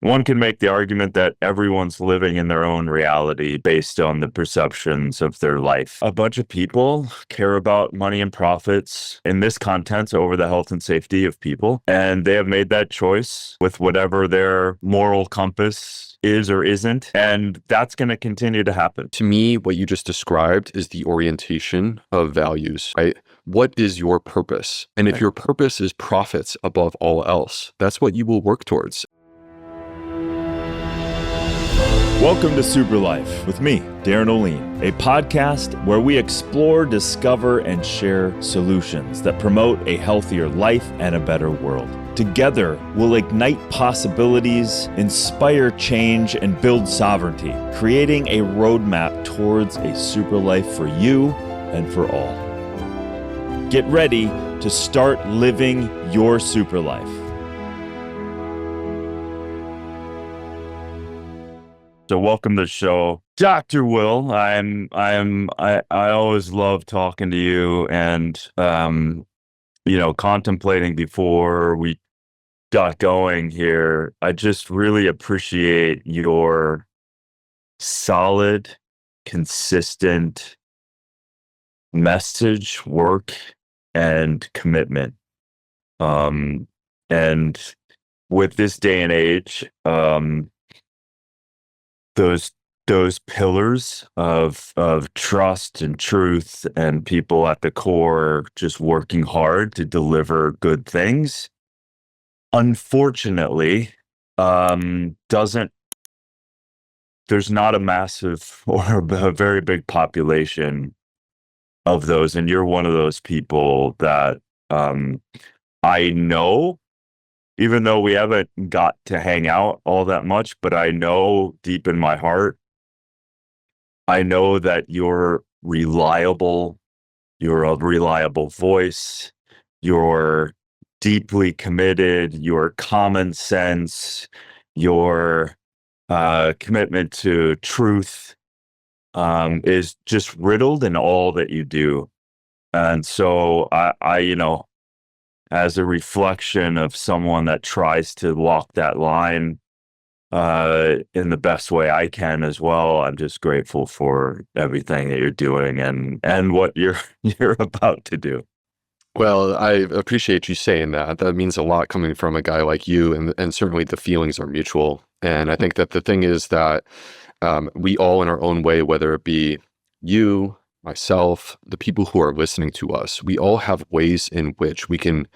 One can make the argument that everyone's living in their own reality based on the perceptions of their life. A bunch of people care about money and profits in this context over the health and safety of people, and they have made that choice with whatever their moral compass is or isn't, and that's going to continue to happen. To me, what you just described is the orientation of values, right? What is your purpose? And if your purpose is profits above all else, that's what you will work towards. Welcome to Super Life with me, Darren Oline, a podcast where we explore, discover, and share solutions that promote a healthier life and a better world. Together, we'll ignite possibilities, inspire change, and build sovereignty, creating a roadmap towards a super life for you and for all. Get ready to start living your super life. So welcome to the show, Dr. Will. I always love talking to you and, contemplating before we got going here. I just really appreciate your solid, consistent message, work, and commitment. And with this day and age, those pillars of trust and truth and people at the core just working hard to deliver good things, unfortunately, there's not a massive or a very big population of those, and you're one of those people that I know. Even though we haven't got to hang out all that much, but I know deep in my heart, I know that you're reliable, you're a reliable voice, you're deeply committed, your common sense, your commitment to truth is just riddled in all that you do. And so as a reflection of someone that tries to walk that line in the best way I can as well, I'm just grateful for everything that you're doing and what you're about to do. Well, I appreciate you saying that. That means a lot coming from a guy like you, and certainly the feelings are mutual. And I think that the thing is that we all in our own way, whether it be you, myself, the people who are listening to us, we all have ways in which we can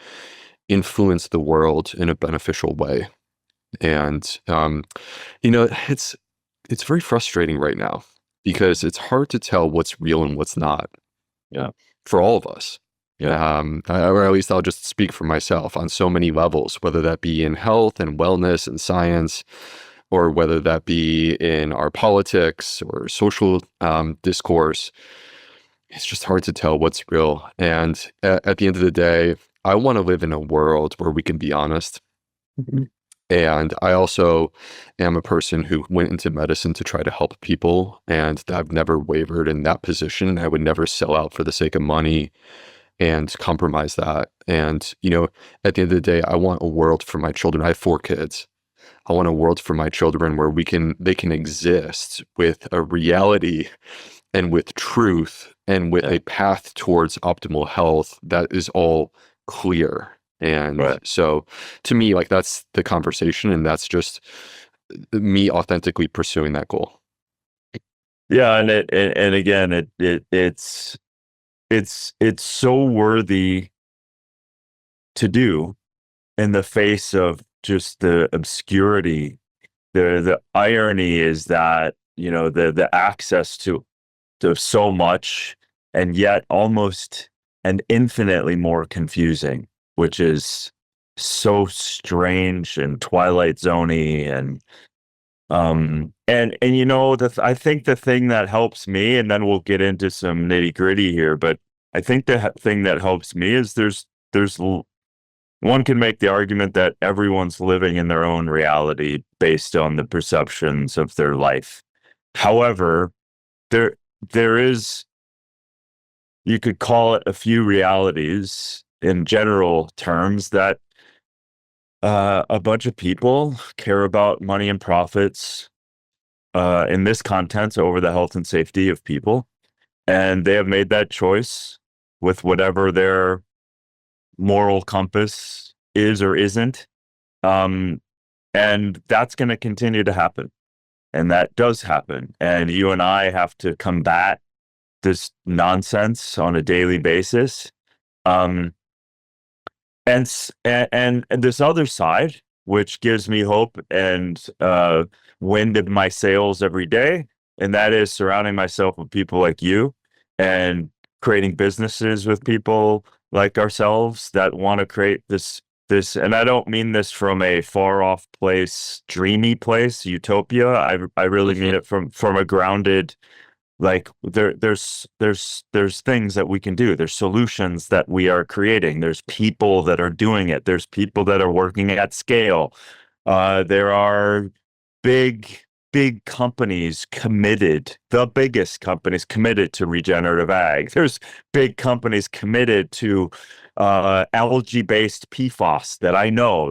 influence the world in a beneficial way. And, it's very frustrating right now because it's hard to tell what's real and what's not. Yeah. For all of us. Yeah. Or at least I'll just speak for myself on so many levels, whether that be in health and wellness and science, or whether that be in our politics or social discourse. It's just hard to tell what's real. And at the end of the day, I want to live in a world where we can be honest. Mhm. And I also am a person who went into medicine to try to help people, and I've never wavered in that position. I would never sell out for the sake of money and compromise that. And, at the end of the day, I want a world for my children. I have 4 kids. I want a world for my children where they can exist with a reality and with truth and with a path towards optimal health that is all clear. And so to me, like, that's the conversation, and that's just me authentically pursuing that goal. Yeah, and again, it's so worthy to do in the face of just the obscurity. The irony is that, the access to so much, and yet almost and infinitely more confusing, which is so strange and Twilight Zone-y. And I think the thing that helps me, and then we'll get into some nitty gritty here, but I think the thing that helps me is one can make the argument that everyone's living in their own reality based on the perceptions of their life. However, there is, you could call it a few realities in general terms that A bunch of people care about money and profits in this context over the health and safety of people. And they have made that choice with whatever their moral compass is or isn't. And that's going to continue to happen. And that does happen. And you and I have to combat this nonsense on a daily basis. And this other side, which gives me hope and wind in my sails every day, and that is surrounding myself with people like you and creating businesses with people like ourselves that want to create this. And I don't mean this from a far off place, dreamy place, utopia. I really mean it from a grounded, like there's things that we can do. There's solutions that we are creating. There's people that are doing it. There's people that are working at scale. There are big companies committed, the biggest companies committed to regenerative ag. There's big companies committed to algae-based PFAS that I know.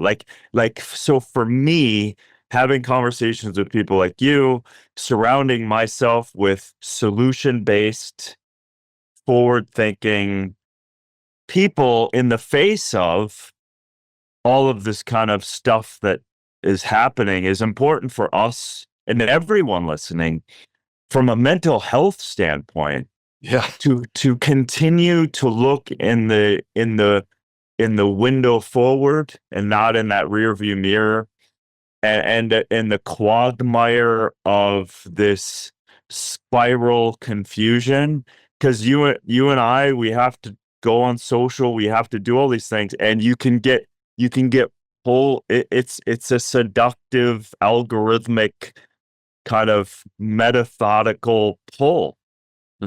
So for me, having conversations with people like you, surrounding myself with solution-based, forward-thinking people in the face of all of this kind of stuff that is happening is important for us and everyone listening from a mental health standpoint. Yeah. To continue to look in the window forward and not in that rear view mirror, and in the quagmire of this spiral confusion. Because you and I, we have to go on social, we have to do all these things, and you can get pull. It's a seductive, algorithmic kind of methodical pull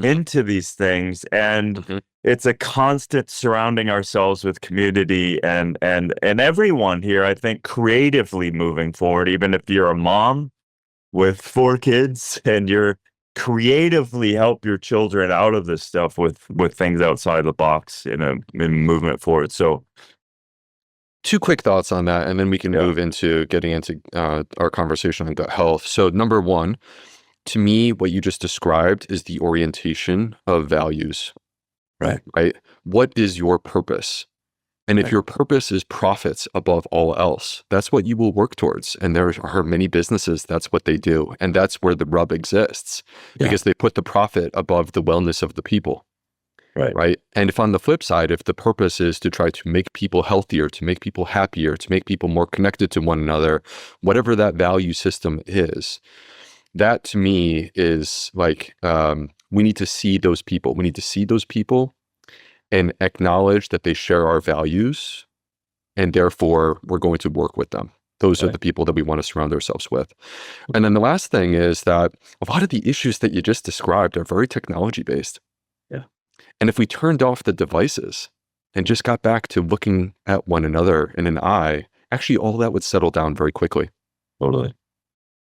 into these things, and it's a constant surrounding ourselves with community and everyone here, I think, creatively moving forward. Even if you're a mom with 4 kids and you're creatively help your children out of this stuff with things outside the box in movement forward. So 2 quick thoughts on that, and then we can move into getting into our conversation on gut health. So number 1, to me, what you just described is the orientation of values. Right? What is your purpose? And if your purpose is profits above all else, that's what you will work towards. And there are many businesses, that's what they do. And that's where the rub exists, because they put the profit above the wellness of the people. Right. And if on the flip side, if the purpose is to try to make people healthier, to make people happier, to make people more connected to one another, whatever that value system is, that to me is like, we need to see those people. We need to see those people and acknowledge that they share our values, and therefore we're going to work with them. Those are the people that we want to surround ourselves with. And then the last thing is that a lot of the issues that you just described are very technology based. And if we turned off the devices and just got back to looking at one another in an eye, actually all that would settle down very quickly. Totally.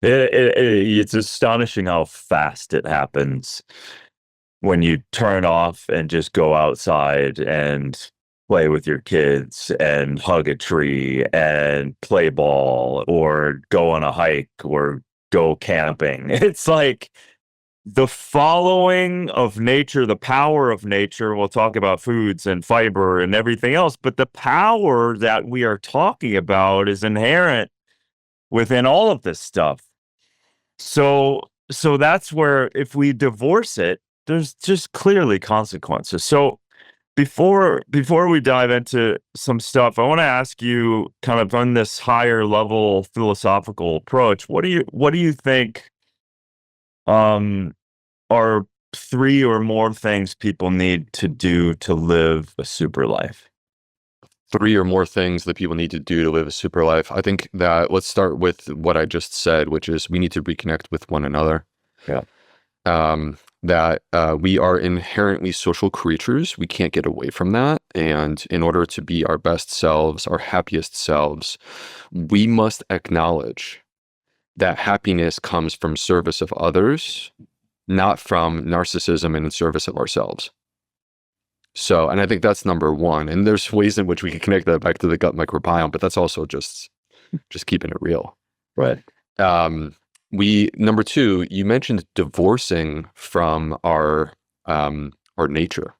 It's astonishing how fast it happens when you turn off and just go outside and play with your kids and hug a tree and play ball or go on a hike or go camping. It's like the following of nature, the power of nature. We'll talk about foods and fiber and everything else, but the power that we are talking about is inherent within all of this stuff. So that's where if we divorce it, there's just clearly consequences. So before we dive into some stuff, I want to ask you kind of on this higher level philosophical approach, what do you think are 3 or more things people need to do to live a super life? 3 or more things that people need to do to live a super life. I think that let's start with what I just said, which is we need to reconnect with one another. That we are inherently social creatures. We can't get away from that. And in order to be our best selves, our happiest selves, we must acknowledge that happiness comes from service of others, not from narcissism and in service of ourselves. So, and I think that's number one. And there's ways in which we can connect that back to the gut microbiome, but that's also just keeping it real. Right. Number two, you mentioned divorcing from our nature.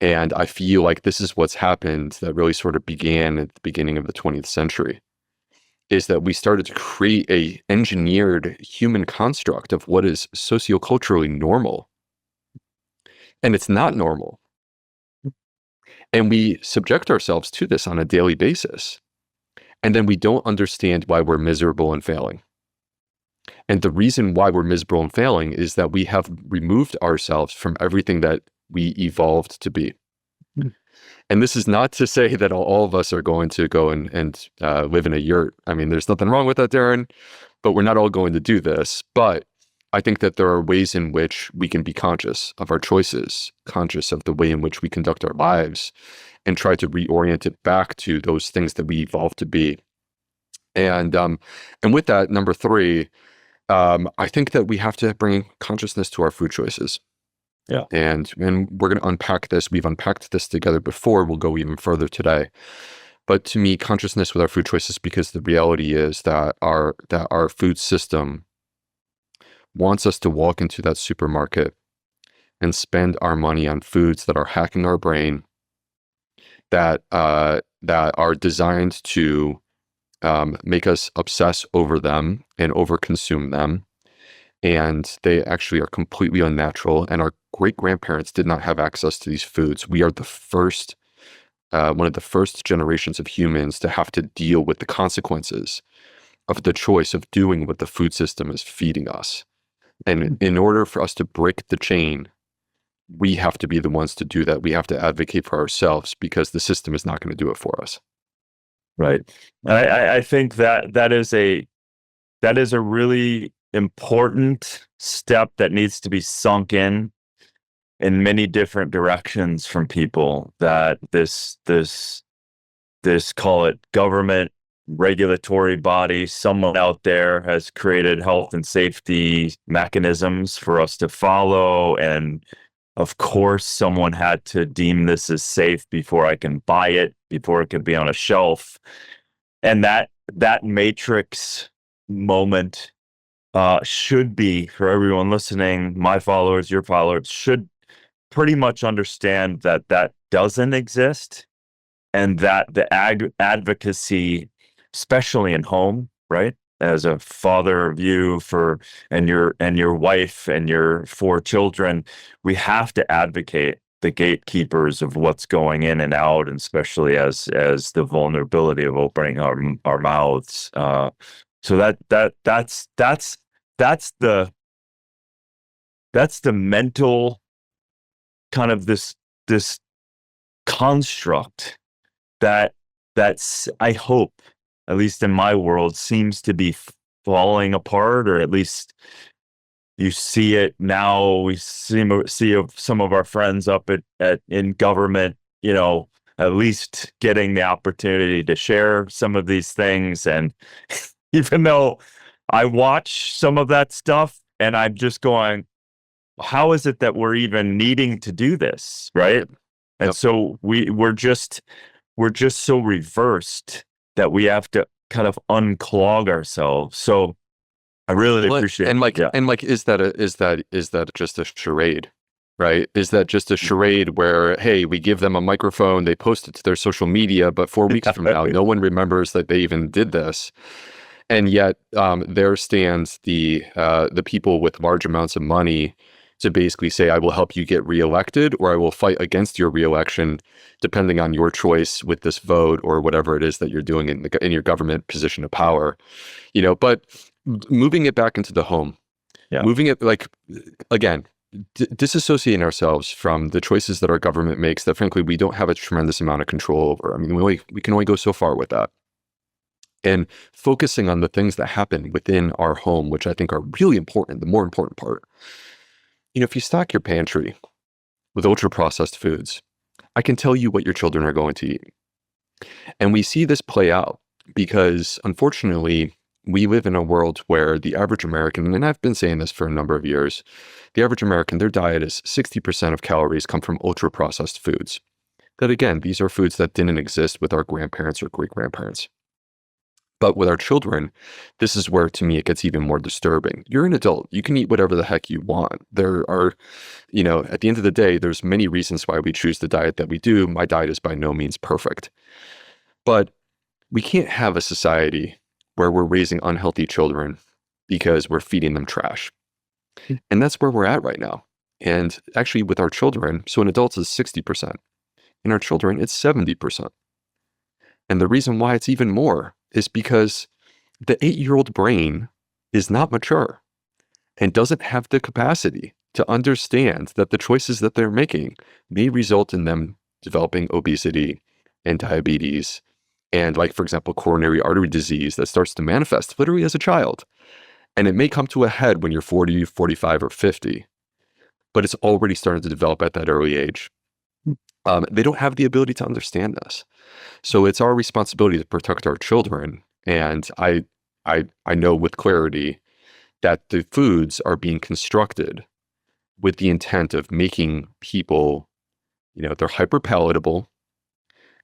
And I feel like this is what's happened that really sort of began at the beginning of the 20th century, is that we started to create a engineered human construct of what is socioculturally normal. And it's not normal. And we subject ourselves to this on a daily basis. And then we don't understand why we're miserable and failing. And the reason why we're miserable and failing is that we have removed ourselves from everything that we evolved to be. And this is not to say that all of us are going to go and live in a yurt. I mean, there's nothing wrong with that, Darren, but we're not all going to do this. But I think that there are ways in which we can be conscious of our choices, conscious of the way in which we conduct our lives, and try to reorient it back to those things that we evolved to be. And with that, number three, I think that we have to bring consciousness to our food choices. Yeah. And we're going to unpack this. We've unpacked this together before. We'll go even further today. But to me, consciousness with our food choices, because the reality is that our food system wants us to walk into that supermarket and spend our money on foods that are hacking our brain, that are designed to make us obsess over them and overconsume them. And they actually are completely unnatural. And our great-grandparents did not have access to these foods. We are the first, one of the first generations of humans to have to deal with the consequences of the choice of doing what the food system is feeding us. And in order for us to break the chain, we have to be the ones to do that. We have to advocate for ourselves because the system is not going to do it for us. Right. I think that is a really important step that needs to be sunk in many different directions from people, that this call it government regulatory body, someone out there has created health and safety mechanisms for us to follow. And of course, someone had to deem this as safe before I can buy it, before it could be on a shelf. And that matrix moment should be, for everyone listening, my followers, your followers, should pretty much understand that doesn't exist, and that the advocacy, especially in home, right? As a father of you and your wife and your 4 children, we have to advocate the gatekeepers of what's going in and out, and especially as the vulnerability of opening our mouths. So that's the mental kind of this construct that's, I hope, at least in my world, seems to be falling apart, or at least you see it now. We see some of our friends up in government, at least getting the opportunity to share some of these things. And even though I watch some of that stuff and I'm just going, how is it that we're even needing to do this, right? And Yep. so we're just so reversed that we have to kind of unclog ourselves. So I really appreciate it. Is that just a charade, right? Is that just a charade where, hey, we give them a microphone, they post it to their social media, but 4 weeks from now, no one remembers that they even did this. And yet there stands the people with large amounts of money to basically say, I will help you get reelected, or I will fight against your reelection, depending on your choice with this vote or whatever it is that you're doing in your government position of power. But moving it back into the home, moving it, like, again, disassociating ourselves from the choices that our government makes that, frankly, we don't have a tremendous amount of control over. I mean, we can only go so far with that. And focusing on the things that happen within our home, which I think are really important, the more important part. If you stock your pantry with ultra-processed foods, I can tell you what your children are going to eat. And we see this play out because, unfortunately, we live in a world where the average American, and I've been saying this for a number of years, the average American, their diet is 60% of calories come from ultra-processed foods. That again, these are foods that didn't exist with our grandparents or great-grandparents. But with our children, this is where, to me, it gets even more disturbing. You're an adult. You can eat whatever the heck you want. There are, at the end of the day, there's many reasons why we choose the diet that we do. My diet is by no means perfect. But we can't have a society where we're raising unhealthy children because we're feeding them trash. And that's where we're at right now. And actually with our children, so in adults it's 60%. In our children, it's 70%. And the reason why it's even more is because the 8-year-old brain is not mature and doesn't have the capacity to understand that the choices that they're making may result in them developing obesity and diabetes and, like, for example, coronary artery disease that starts to manifest literally as a child. And it may come to a head when you're 40, 45, or 50, but it's already starting to develop at that early age. They don't have the ability to understand this. So it's our responsibility to protect our children. And I know with clarity that the foods are being constructed with the intent of making people, they're hyper palatable,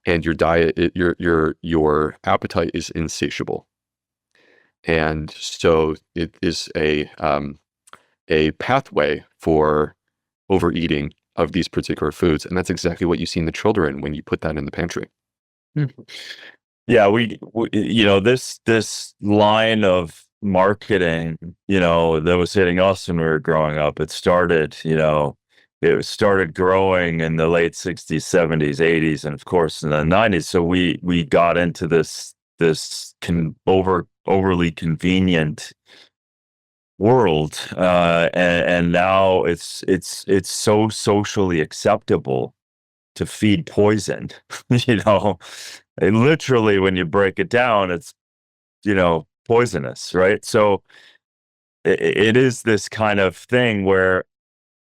and your diet, your appetite is insatiable. And so it is a pathway for overeating of these particular foods. And that's exactly what you see in the children when you put that in the pantry. Yeah, we this line of marketing, that was hitting us when we were growing up. It started growing in the late 60s, 70s, 80s, and of course in the 90s. So we got into this overly convenient world, and now it's so socially acceptable to feed poison. Literally, when you break it down, it's poisonous, right? So it is this kind of thing where,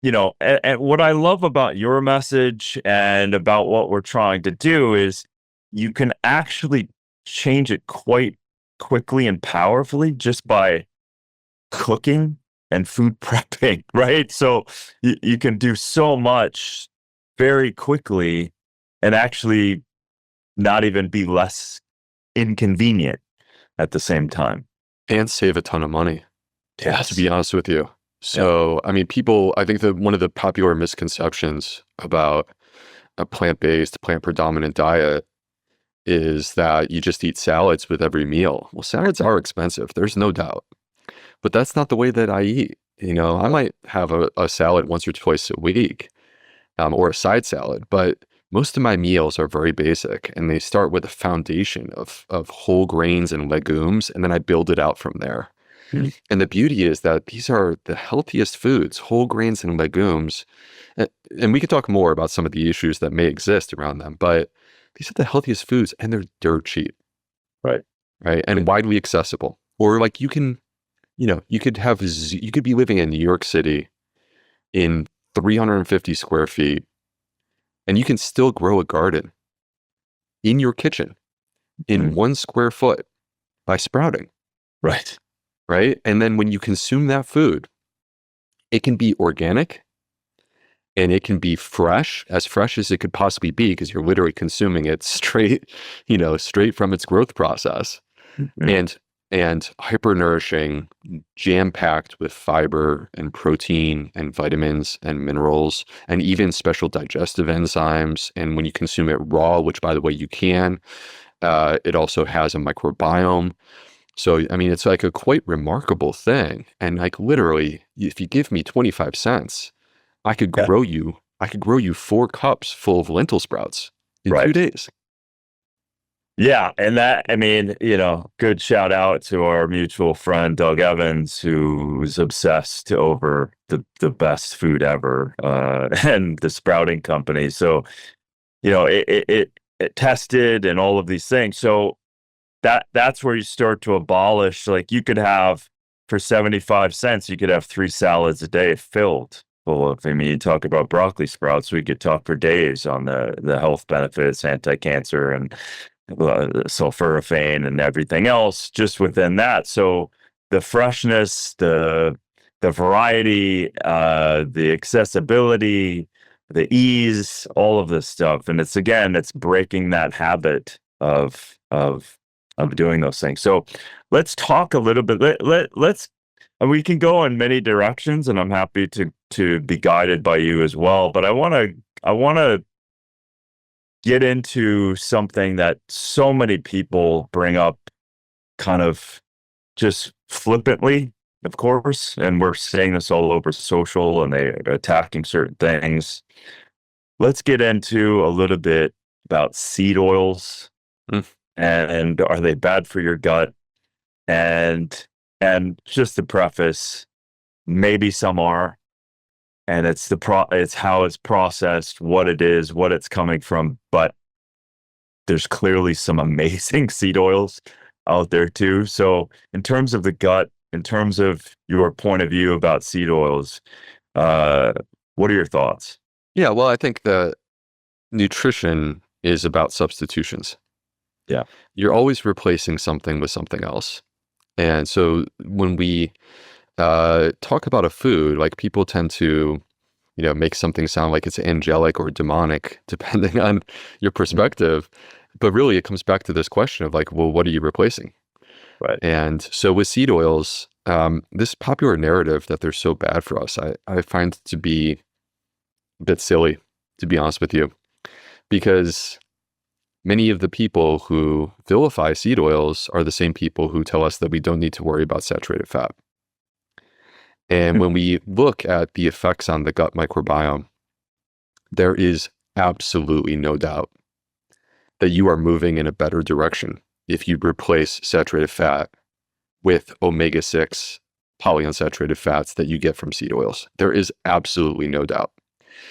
and what I love about your message and about what we're trying to do is you can actually change it quite quickly and powerfully just by cooking and food prepping, right? So you can do so much very quickly and actually not even be less inconvenient at the same time. And save a ton of money, Yes. to be honest with you. So, I mean, I think that one of the popular misconceptions about a plant-based, plant-predominant diet is that you just eat salads with every meal. Well, salads are expensive, there's no doubt. But that's not the way that I eat. I might have a salad once or twice a week, or a side salad, but most of my meals are very basic, and they start with a foundation of whole grains and legumes, and then I build it out from there. And the beauty is that these are the healthiest foods, whole grains and legumes. And we could talk more about some of the issues that may exist around them, but these are the healthiest foods, and they're dirt cheap. Right. Right. And widely accessible. Or like you could be living in New York City in 350 square feet, and you can still grow a garden in your kitchen in 1 square foot by sprouting. Right. Right. And then when you consume that food, it can be organic and it can be fresh as it could possibly be, because you're literally consuming it straight from its growth process. And hyper nourishing, jam-packed with fiber and protein and vitamins and minerals and even special digestive enzymes. And when you consume it raw, which by the way you can, it also has a microbiome. So, I mean, it's like a quite remarkable thing. And like literally, if you give me 25 cents, I could grow you 4 cups full of lentil sprouts in 2 days. Yeah. And that, I mean, good shout out to our mutual friend, Doug Evans, who's obsessed over the best food ever, and the sprouting company. So, it tested and all of these things. So that's where you start to abolish, like you could have, for 75 cents, you could have 3 salads a day filled full of, you talk about broccoli sprouts, we could talk for days on the health benefits, anti-cancer, and sulforaphane and everything else just within that. So the freshness, the variety, the accessibility, the ease, all of this stuff. And it's breaking that habit of doing those things. So let's talk a little bit. Let's we can go in many directions, and I'm happy to be guided by you as well. But I want to get into something that so many people bring up kind of just flippantly, of course, and we're saying this all over social and they're attacking certain things. Let's get into a little bit about seed oils and are they bad for your gut? And just to preface, maybe some are, and it's how it's processed, what it is, what it's coming from, but there's clearly some amazing seed oils out there too. So in terms of the gut, in terms of your point of view about seed oils, what are your thoughts? Yeah, well, I think that nutrition is about substitutions. Yeah. You're always replacing something with something else. And so when we talk about a food, like people tend to, make something sound like it's angelic or demonic, depending on your perspective. But really, it comes back to this question of like, well, what are you replacing? Right. And so with seed oils, this popular narrative that they're so bad for us, I find to be a bit silly, to be honest with you, because many of the people who vilify seed oils are the same people who tell us that we don't need to worry about saturated fat. And when we look at the effects on the gut microbiome, there is absolutely no doubt that you are moving in a better direction if you replace saturated fat with omega-6 polyunsaturated fats that you get from seed oils. There is absolutely no doubt.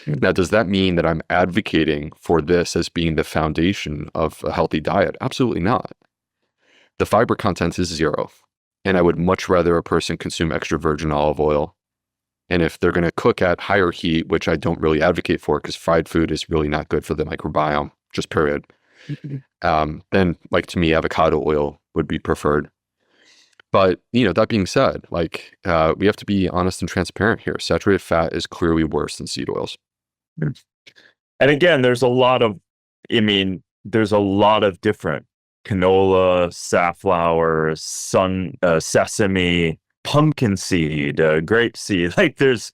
Now, does that mean that I'm advocating for this as being the foundation of a healthy diet? Absolutely not. The fiber content is 0. And I would much rather a person consume extra virgin olive oil. And if they're going to cook at higher heat, which I don't really advocate for because fried food is really not good for the microbiome, just period. Then, like, to me, avocado oil would be preferred. But, that being said, like, we have to be honest and transparent here. Saturated fat is clearly worse than seed oils. And again, there's a lot of different canola, safflower, sesame, pumpkin seed, grape seed. Like there's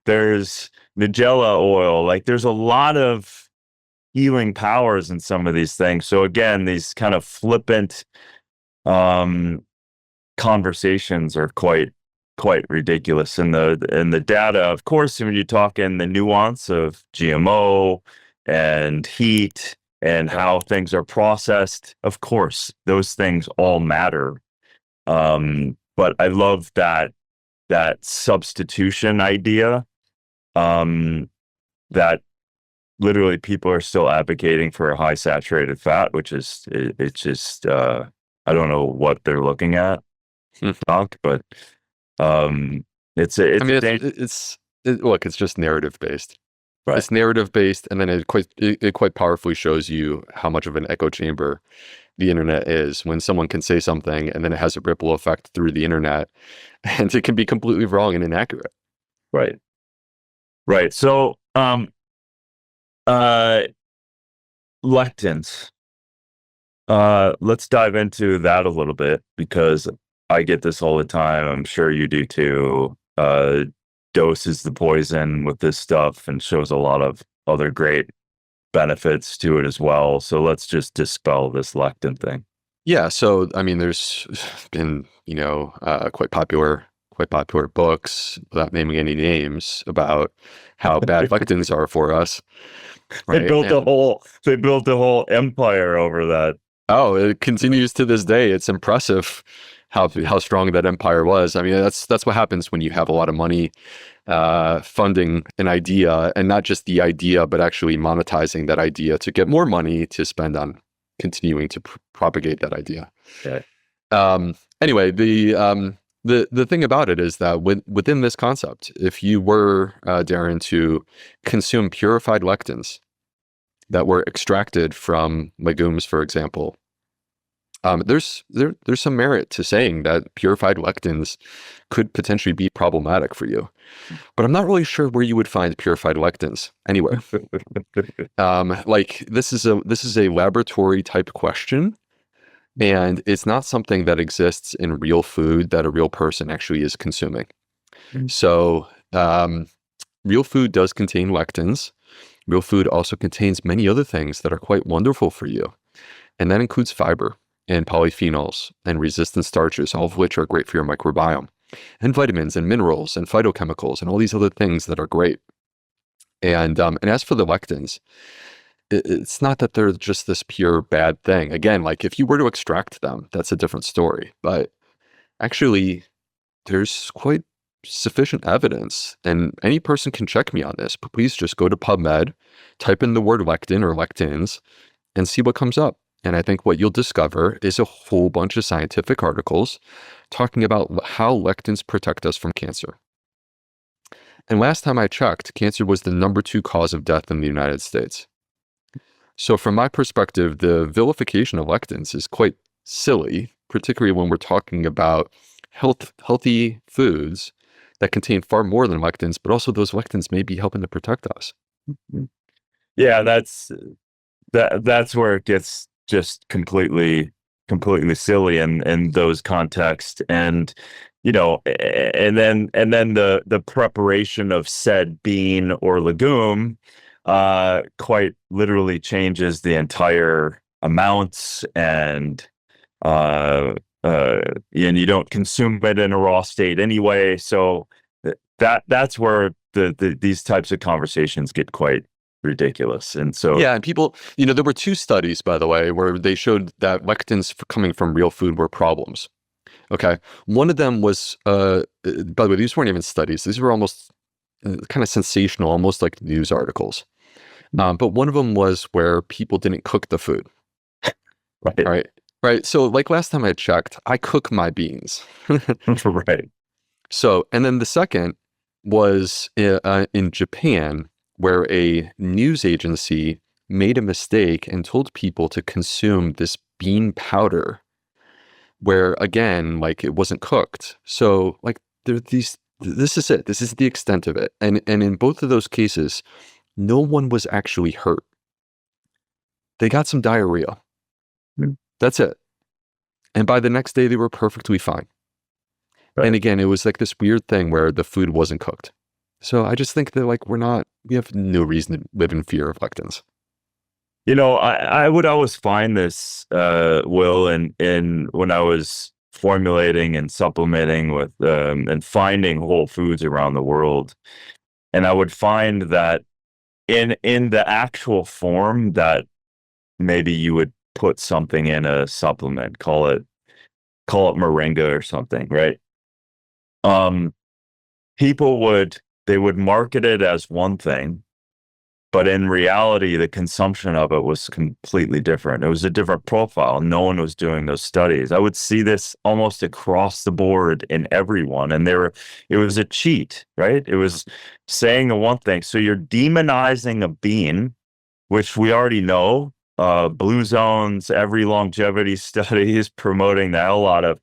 Nigella oil. Like there's a lot of healing powers in some of these things. So again, these kind of flippant conversations are quite ridiculous. And the data, of course, when you talk in the nuance of GMO and heat and how things are processed, of course, those things all matter. But I love that substitution idea, that literally people are still advocating for a high saturated fat, which is, it's just, I don't know what they're looking at, but look, it's just narrative based. Right. It's narrative based, and then it quite powerfully shows you how much of an echo chamber the internet is when someone can say something and then it has a ripple effect through the internet, and it can be completely wrong and inaccurate. Right. So, lectins. Let's dive into that a little bit because I get this all the time. I'm sure you do too. Dose is the poison with this stuff and shows a lot of other great benefits to it as well. So let's just dispel this lectin thing. Yeah. So, I mean, there's been, quite popular books without naming any names about how bad lectins are for us. Right? They built a whole empire over that. Oh, it continues to this day. It's impressive how strong that empire was. I mean, that's what happens when you have a lot of money funding an idea, and not just the idea, but actually monetizing that idea to get more money to spend on continuing to propagate that idea. Okay. Anyway, the thing about it is that within this concept, if you were, Darren, to consume purified lectins that were extracted from legumes, for example, There's some merit to saying that purified lectins could potentially be problematic for you, but I'm not really sure where you would find purified lectins anyway. Like this is a laboratory type question, and it's not something that exists in real food that a real person actually is consuming. So real food does contain lectins. Real food also contains many other things that are quite wonderful for you, and that includes fiber and polyphenols and resistant starches, all of which are great for your microbiome, and vitamins and minerals and phytochemicals and all these other things that are great. And as for the lectins, it's not that they're just this pure bad thing. Again, like if you were to extract them, that's a different story. But actually, there's quite sufficient evidence, and any person can check me on this, but please just go to PubMed, type in the word lectin or lectins, and see what comes up. And I think what you'll discover is a whole bunch of scientific articles talking about how lectins protect us from cancer. And last time I checked, cancer was the #2 cause of death in the United States. So from my perspective, the vilification of lectins is quite silly, particularly when we're talking about healthy foods that contain far more than lectins, but also those lectins may be helping to protect us. Yeah, that's where it gets just completely silly in those contexts. And and then the preparation of said bean or legume quite literally changes the entire amounts, and you don't consume it in a raw state anyway. So that's where these types of conversations get quite ridiculous. And so yeah, and people, there were 2 studies, by the way, where they showed that lectins coming from real food were problems. Okay, one of them was, by the way, these weren't even studies. These were almost kind of sensational, almost like news articles. But one of them was where people didn't cook the food. Right. So like last time I checked, I cook my beans. Right. So, and then the second was in Japan, where a news agency made a mistake and told people to consume this bean powder, where again, like it wasn't cooked. So like this is it. This is the extent of it. And in both of those cases, no one was actually hurt. They got some diarrhea. That's it. And by the next day, they were perfectly fine. Right. And again, it was like this weird thing where the food wasn't cooked. So I just think that like we have no reason to live in fear of lectins. I would always find this, Will, in when I was formulating and supplementing with and finding whole foods around the world, and I would find that in the actual form that maybe you would put something in a supplement, call it moringa or something, right? People would market it as one thing, but in reality, the consumption of it was completely different. It was a different profile. No one was doing those studies. I would see this almost across the board in everyone, and it was a cheat, right? It was saying the one thing. So you're demonizing a bean, which we already know. Blue zones, every longevity study is promoting the hell out of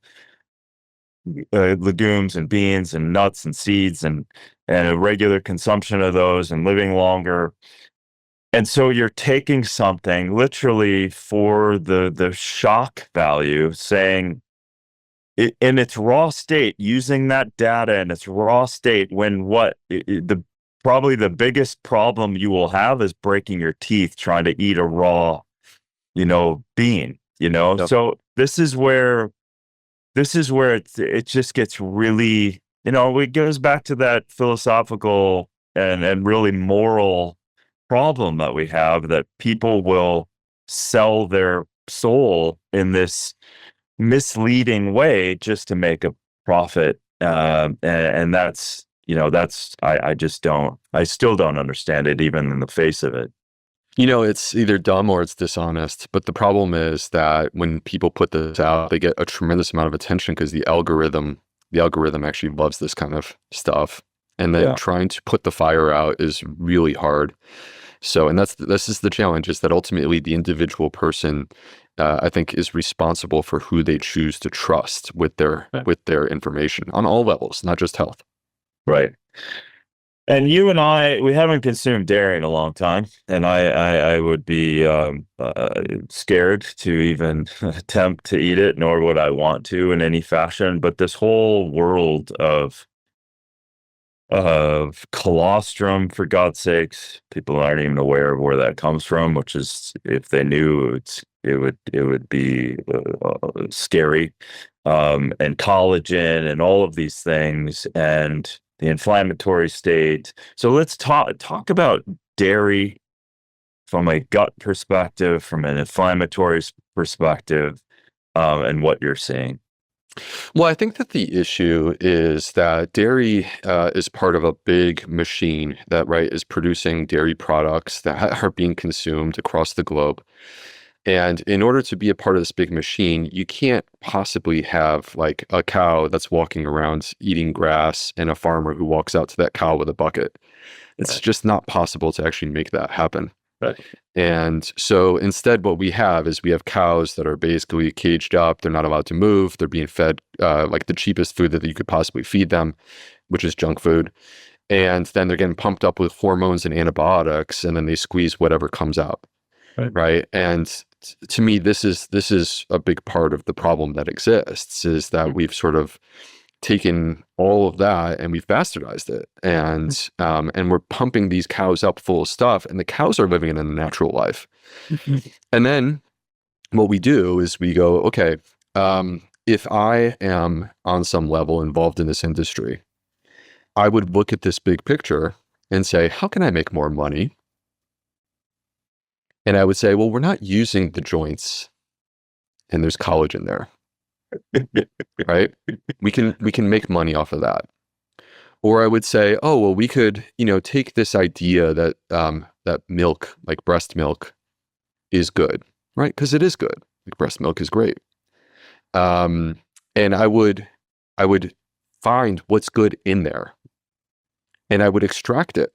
legumes and beans and nuts and seeds and a regular consumption of those and living longer. And so you're taking something literally for the shock value, saying in its raw state, using that data in its raw state, when probably the biggest problem you will have is breaking your teeth trying to eat a raw bean, Yep. So this is where it just gets really, it goes back to that philosophical and really moral problem that we have, that people will sell their soul in this misleading way just to make a profit. And that's, I still don't understand it, even in the face of it. It's either dumb or it's dishonest. But the problem is that when people put this out, they get a tremendous amount of attention because the algorithm actually loves this kind of stuff. And then trying to put the fire out is really hard. So, and this is the challenge, is that ultimately the individual person I think is responsible for who they choose to trust with their information on all levels, not just health. Right. And you and I, we haven't consumed dairy in a long time, and I would be scared to even attempt to eat it, nor would I want to in any fashion. But this whole world of colostrum, for God's sakes, people aren't even aware of where that comes from, which is, if they knew, it would be scary. And collagen and all of these things, and the inflammatory state. So let's talk about dairy from a gut perspective, from an inflammatory perspective, and what you're seeing. Well, I think that the issue is that dairy is part of a big machine that, right, is producing dairy products that are being consumed across the globe. And in order to be a part of this big machine, you can't possibly have like a cow that's walking around eating grass and a farmer who walks out to that cow with a bucket. It's just not possible to actually make that happen. Right. And so instead, what we have is we have cows that are basically caged up. They're not allowed to move. They're being fed like the cheapest food that you could possibly feed them, which is junk food. And then they're getting pumped up with hormones and antibiotics, and then they squeeze whatever comes out. Right. And to me, this is a big part of the problem that exists, is that we've sort of taken all of that and we've bastardized it, and we're pumping these cows up full of stuff, and the cows are living in a natural life. And then what we do is we go, okay, if I am on some level involved in this industry, I would look at this big picture and say, how can I make more money? And I would say, well, we're not using the joints, and there's collagen there, right? We can make money off of that. Or I would say, oh, well, we could, take this idea that that milk, like breast milk, is good, right? Because it is good. Like breast milk is great. And I would find what's good in there, and I would extract it.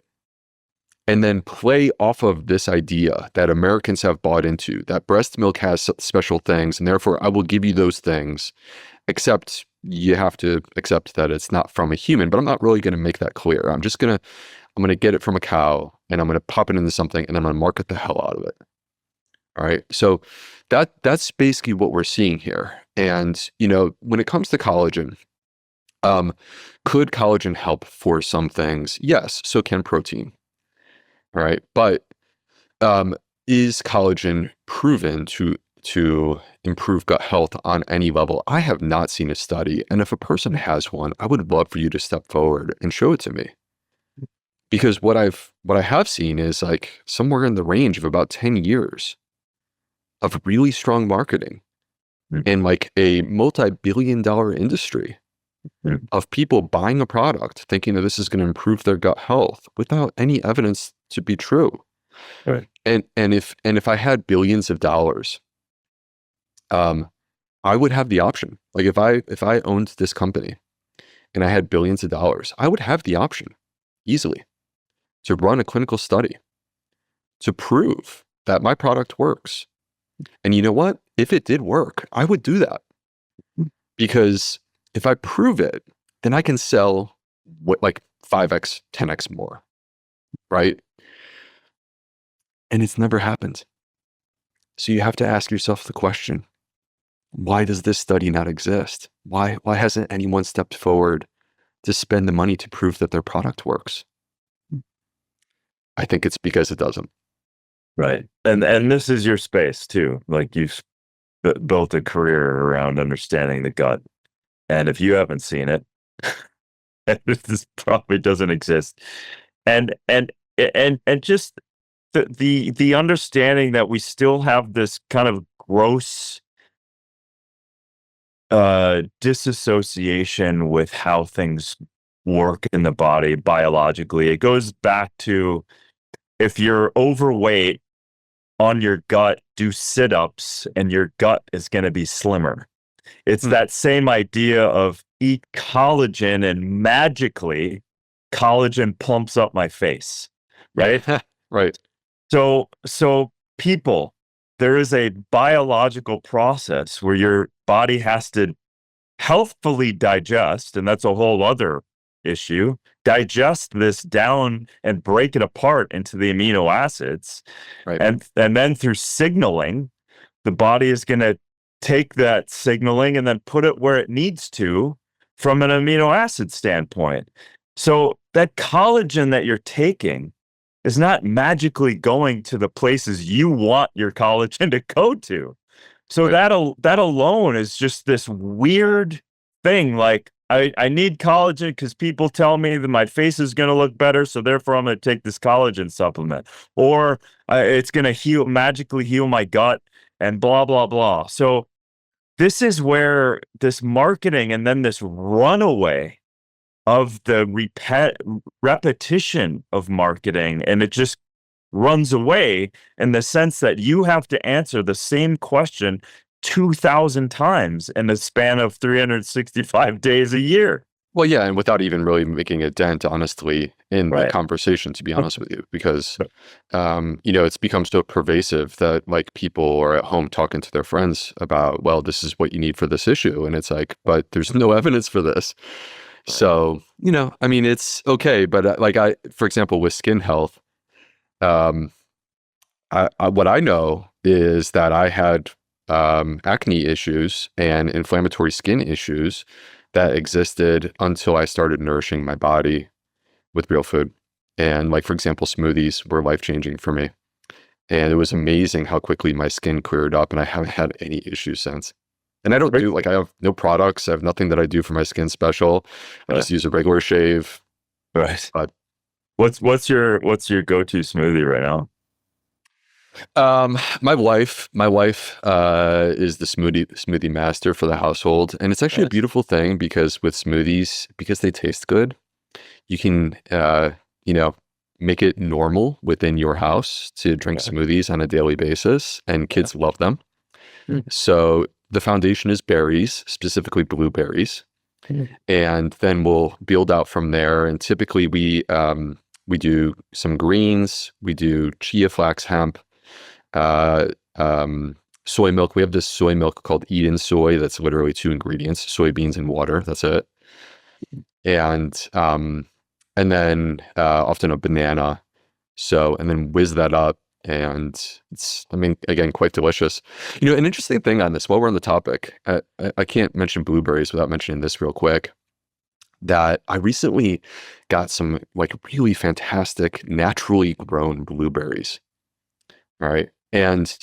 And then play off of this idea that Americans have bought into, that breast milk has special things, and therefore I will give you those things, except you have to accept that it's not from a human. But I'm not really going to make that clear. I'm going to get it from a cow, and I'm going to pop it into something, and I'm going to market the hell out of it. All right. So that's basically what we're seeing here. And, when it comes to collagen, could collagen help for some things? Yes. So can protein. All right. But is collagen proven to improve gut health on any level? I have not seen a study. And if a person has one, I would love for you to step forward and show it to me. Because what I have seen is like somewhere in the range of about 10 years of really strong marketing and like a multi-billion-dollar industry of people buying a product thinking that this is going to improve their gut health without any evidence to be true. Right. And if I had billions of dollars, I would have the option. Like if I owned this company and I had billions of dollars, I would have the option easily to run a clinical study to prove that my product works. And you know what? If it did work, I would do that, because if I prove it, then I can sell like 5x, 10x more, right? And it's never happened. So you have to ask yourself the question, why does this study not exist? Why hasn't anyone stepped forward to spend the money to prove that their product works? I think it's because it doesn't. Right. And this is your space too. Like you've built a career around understanding the gut. And if you haven't seen it, this probably doesn't exist. And just the understanding that we still have this kind of gross disassociation with how things work in the body biologically. It goes back to, if you're overweight, on your gut, do sit-ups and your gut is going to be slimmer. It's that same idea of eat collagen and magically collagen plumps up my face, right? Right. So people, there is a biological process where your body has to healthfully digest, and that's a whole other issue, digest this down and break it apart into the amino acids. Right. And then through signaling, the body is going to take that signaling and then put it where it needs to from an amino acid standpoint. So that collagen that you're taking is not magically going to the places you want your collagen to go to. So Right. that alone is just this weird thing. Like I need collagen because people tell me that my face is going to look better, so therefore I'm going to take this collagen supplement, or it's going to magically heal my gut, and blah blah blah. So this is where this marketing and then this runaway of the repetition of marketing, and it just runs away in the sense that you have to answer the same question 2,000 times in the span of 365 days a year. Well, yeah, and without even really making a dent, honestly, in the Right. conversation, to be honest with you, because, it's become so pervasive that like people are at home talking to their friends about, well, this is what you need for this issue. And it's like, but there's no evidence for this. So, I mean, it's okay. But for example, with skin health, um, what I know is that I had acne issues and inflammatory skin issues that existed until I started nourishing my body with real food. And like, for example, smoothies were life-changing for me. And it was amazing how quickly my skin cleared up, and I haven't had any issues since. And I don't do, I have no products. I have nothing that I do for my skin special. I just use a regular shave. Right. But What's your go-to smoothie right now? my wife is the smoothie master for the household, and it's actually a beautiful thing because with smoothies, because they taste good, you can make it normal within your house to drink smoothies on a daily basis, and kids love them. So the foundation is berries, specifically blueberries, and then we'll build out from there. And typically we do some greens, we do chia flax hemp, soy milk. We have this soy milk called Eden soy that's literally 2 ingredients: soybeans and water. That's it. And then often a banana. And then whiz that up, and it's, again, quite delicious. An interesting thing on this, while we're on the topic, I can't mention blueberries without mentioning this real quick, that I recently got some like really fantastic naturally grown blueberries. All right. And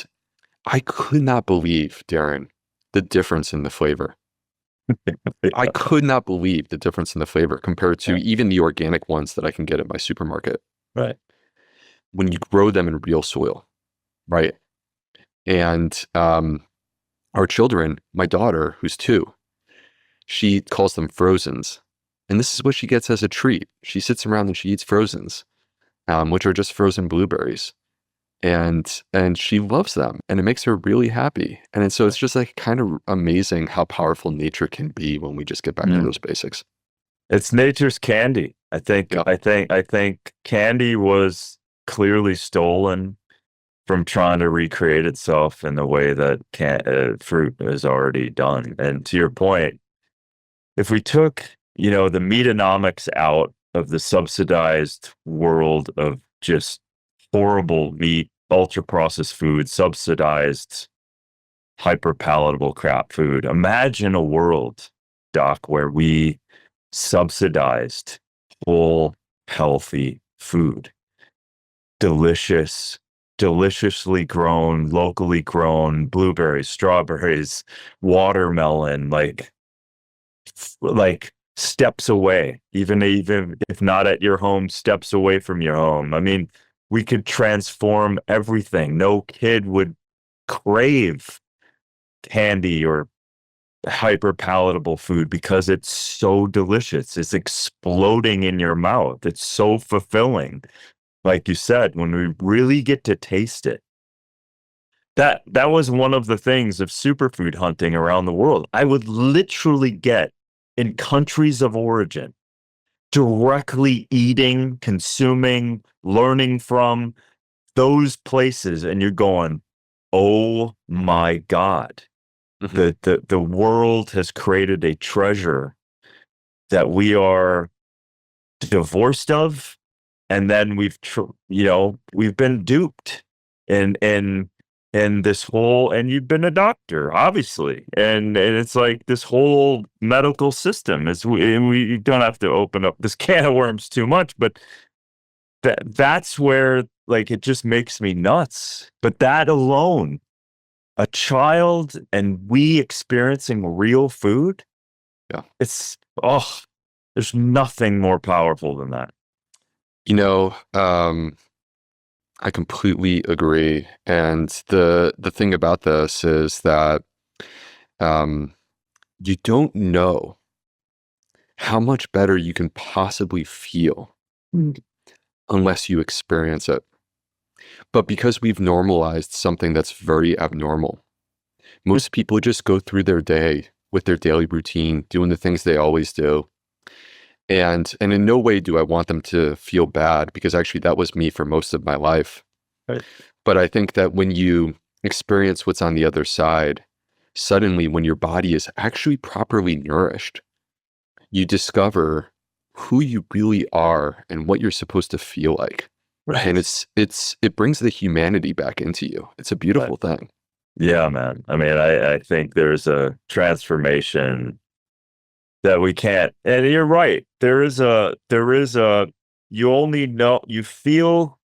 I could not believe, Darren, the difference in the flavor. I could not believe the difference in the flavor compared to even the organic ones that I can get at my supermarket. Right. When you grow them in real soil, right? And our children, my daughter, who's 2, she calls them frozens. And this is what she gets as a treat. She sits around and she eats frozens, which are just frozen blueberries. And she loves them, and it makes her really happy. And so it's just like kind of amazing how powerful nature can be when we just get back to those basics. It's nature's candy. I think candy was clearly stolen from trying to recreate itself in the way that fruit is already done. And to your point, if we took, the metanomics out of the subsidized world of just horrible meat, ultra processed food, subsidized, hyper palatable crap food. Imagine a world, Doc, where we subsidized whole, healthy food. Deliciously grown, locally grown blueberries, strawberries, watermelon, like steps away, even if not at your home, steps away from your home. We could transform everything. No kid would crave candy or hyper palatable food because it's so delicious. It's exploding in your mouth. It's so fulfilling. Like you said, when we really get to taste it. That was one of the things of superfood hunting around the world. I would literally get in countries of origin, directly eating, consuming, learning from those places, and you're going, oh my God, Mhm. the world has created a treasure that we are divorced of, and then we've been duped in this whole, and you've been a doctor obviously, and it's like this whole medical system is, we don't have to open up this can of worms too much, but that's where, like, it just makes me nuts. But that alone, a child and we experiencing real food, Yeah. it's, oh, there's nothing more powerful than that. You know, I completely agree. And the thing about this is that um, you don't know how much better you can possibly feel unless you experience it. But because we've normalized something that's very abnormal, most people just go through their day with their daily routine, doing the things they always do. And in no way do I want them to feel bad, because actually that was me for most of my life. Right. But I think that when you experience what's on the other side, suddenly when your body is actually properly nourished, you discover who you really are and what you're supposed to feel like. Right. And it brings the humanity back into you. It's a beautiful thing. Yeah, man. I mean, I think there's a transformation that we can't, and you're right. There is a, you only know, you feel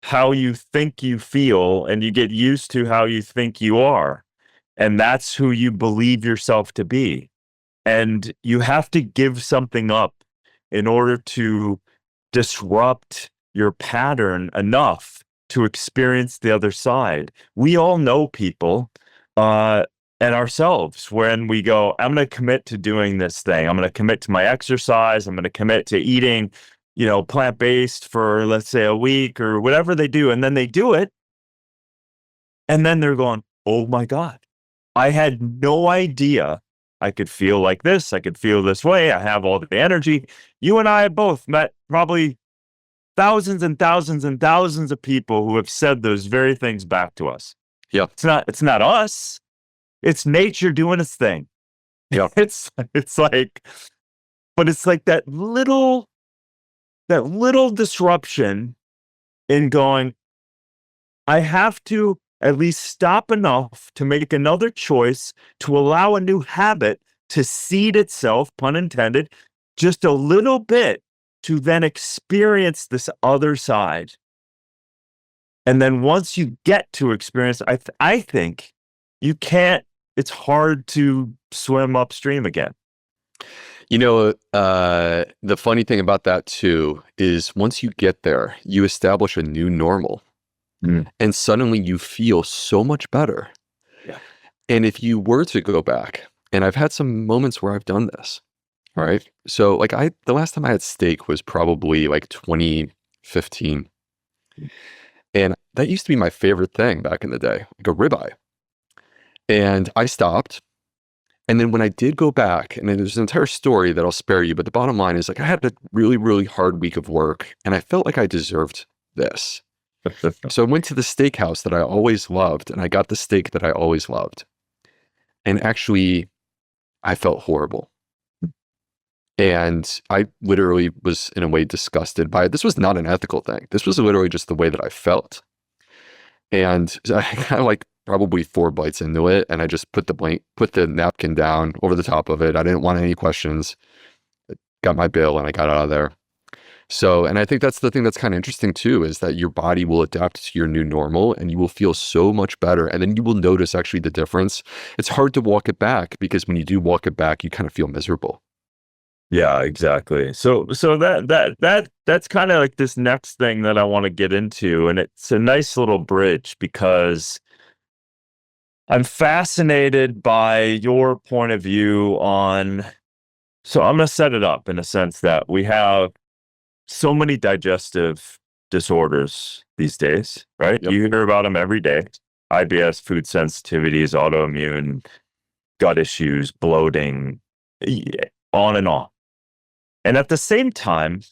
how you think you feel, and you get used to how you think you are. And that's who you believe yourself to be. And you have to give something up in order to disrupt your pattern enough to experience the other side. We all know people, and ourselves, when we go, I'm going to commit to doing this thing. I'm going to commit to my exercise. I'm going to commit to eating, plant-based for, let's say, a week or whatever they do. And then they do it. And then they're going, oh my God, I had no idea I could feel like this. I could feel this way. I have all the energy. You and I have both met probably thousands and thousands and thousands of people who have said those very things back to us. Yeah. It's not us. It's nature doing its thing. Yeah. It's like, but it's like that little disruption in going, I have to at least stop enough to make another choice, to allow a new habit to seed itself, pun intended, just a little bit, to then experience this other side. And then once you get to experience, I think you can't, it's hard to swim upstream again. The funny thing about that too is once you get there, you establish a new normal. And suddenly you feel so much better. Yeah. And if you were to go back, and I've had some moments where I've done this, all right? So like the last time I had steak was probably like 2015. And that used to be my favorite thing back in the day, like a ribeye. And I stopped. And then when I did go back, and there's an entire story that I'll spare you, but the bottom line is, like, I had a really, really hard week of work, and I felt like I deserved this. So I went to the steakhouse that I always loved, and I got the steak that I always loved. And actually, I felt horrible. And I literally was, in a way, disgusted by it. This was not an ethical thing. This was literally just the way that I felt. And so I kind of like probably 4 bites into it, and I just put the napkin down over the top of it. I didn't want any questions. I got my bill, and I got out of there. So, and I think that's the thing that's kind of interesting too, is that your body will adapt to your new normal, and you will feel so much better. And then you will notice actually the difference. It's hard to walk it back, because when you do walk it back, you kind of feel miserable. Yeah, exactly. So that's kind of like this next thing that I want to get into, and it's a nice little bridge, because I'm fascinated by your point of view on, so I'm going to set it up in a sense that we have so many digestive disorders these days, right? Yep. You hear about them every day. IBS, food sensitivities, autoimmune, gut issues, bloating, on and on. And at the same time,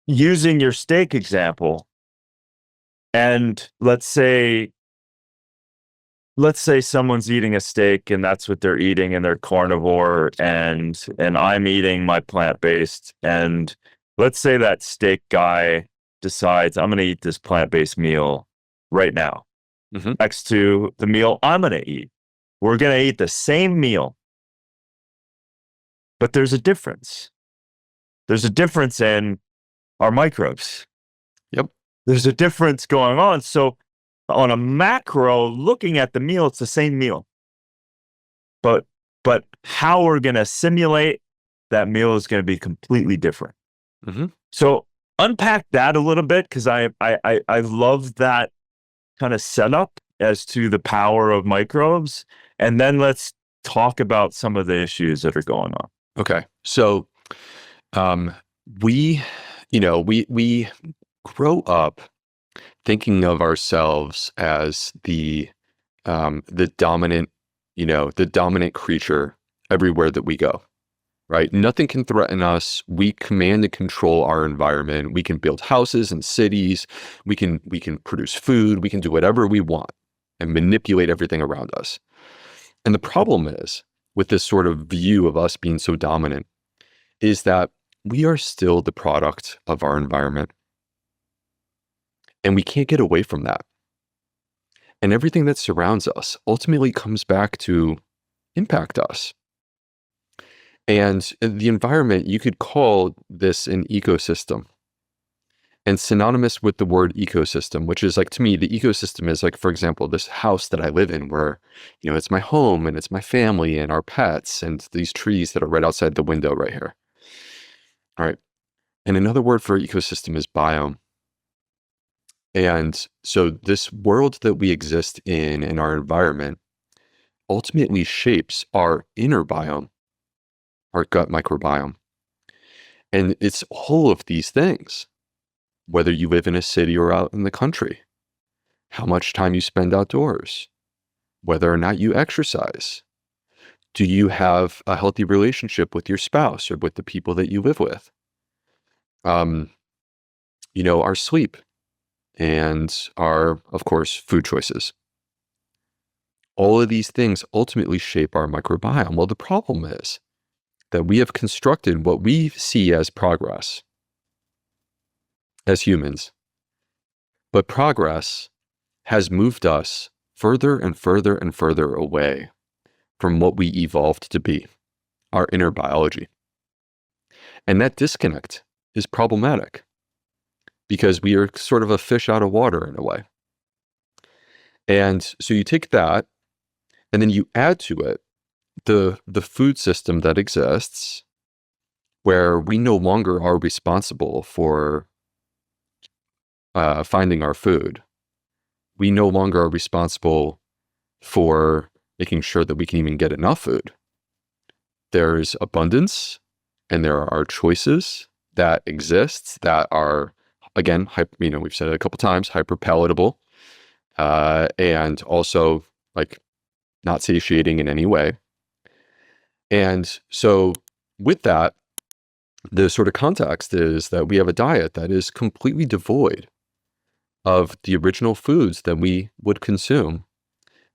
using your steak example, And let's say someone's eating a steak and that's what they're eating and they're carnivore, and I'm eating my plant-based, and let's say that steak guy decides I'm going to eat this plant-based meal right now next to the meal I'm going to eat. We're going to eat the same meal, but there's a difference. There's a difference in our microbes. Yep. There's a difference going on. So on a macro, looking at the meal, it's the same meal. But how we're going to simulate that meal is going to be completely different. So unpack that a little bit, because I love that kind of setup as to the power of microbes. And then let's talk about some of the issues that are going on. Okay. So we grow up thinking of ourselves as the dominant, the dominant creature everywhere that we go, right? Nothing can threaten us. We command and control our environment. We can build houses and cities. We can produce food. We can do whatever we want and manipulate everything around us. And the problem is, with this sort of view of us being so dominant, is that we are still the product of our environment. And we can't get away from that. And everything that surrounds us ultimately comes back to impact us. And the environment, you could call this an ecosystem. And synonymous with the word ecosystem, which is like, to me, the ecosystem is like, for example, this house that I live in where, it's my home and it's my family and our pets and these trees that are right outside the window right here. All right. And another word for ecosystem is biome. And so this world that we exist in our environment, ultimately shapes our inner biome, our gut microbiome. And it's all of these things. Whether you live in a city or out in the country, how much time you spend outdoors, whether or not you exercise, do you have a healthy relationship with your spouse or with the people that you live with? Our sleep and our, of course, food choices. All of these things ultimately shape our microbiome. Well, the problem is that we have constructed what we see as progress as humans. But progress has moved us further and further and further away from what we evolved to be, our inner biology. And that disconnect is problematic because we are sort of a fish out of water in a way. And so you take that and then you add to it the food system that exists, where we no longer are responsible for finding our food. We no longer are responsible for making sure that we can even get enough food. There's abundance, and there are choices that exist that are, again, we've said it a couple times, hyper palatable, and also like not satiating in any way. And so with that, the sort of context is that we have a diet that is completely devoid of the original foods that we would consume.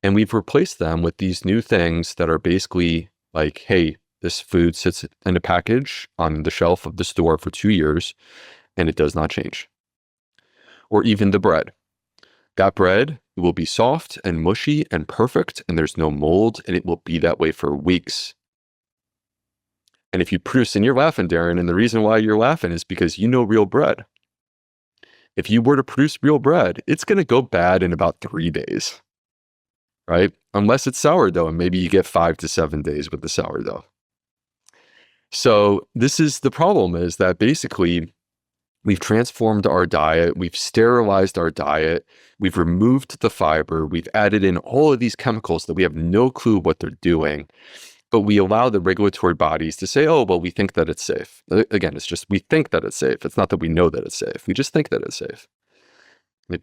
And we've replaced them with these new things that are basically like, hey, this food sits in a package on the shelf of the store for 2 years and it does not change. Or even the bread. That bread will be soft and mushy and perfect, and there's no mold, and it will be that way for weeks. And if you produce, and you're laughing, Darren, and the reason why you're laughing is because you know real bread. If you were to produce real bread, it's going to go bad in about 3 days, right? Unless it's sourdough, and maybe you get 5 to 7 days with the sourdough. So this is the problem, is that basically we've transformed our diet, we've sterilized our diet, we've removed the fiber, we've added in all of these chemicals that we have no clue what they're doing. But we allow the regulatory bodies to say, oh, well, we think that it's safe. Again, it's just we think that it's safe. It's not that we know that it's safe. We just think that it's safe.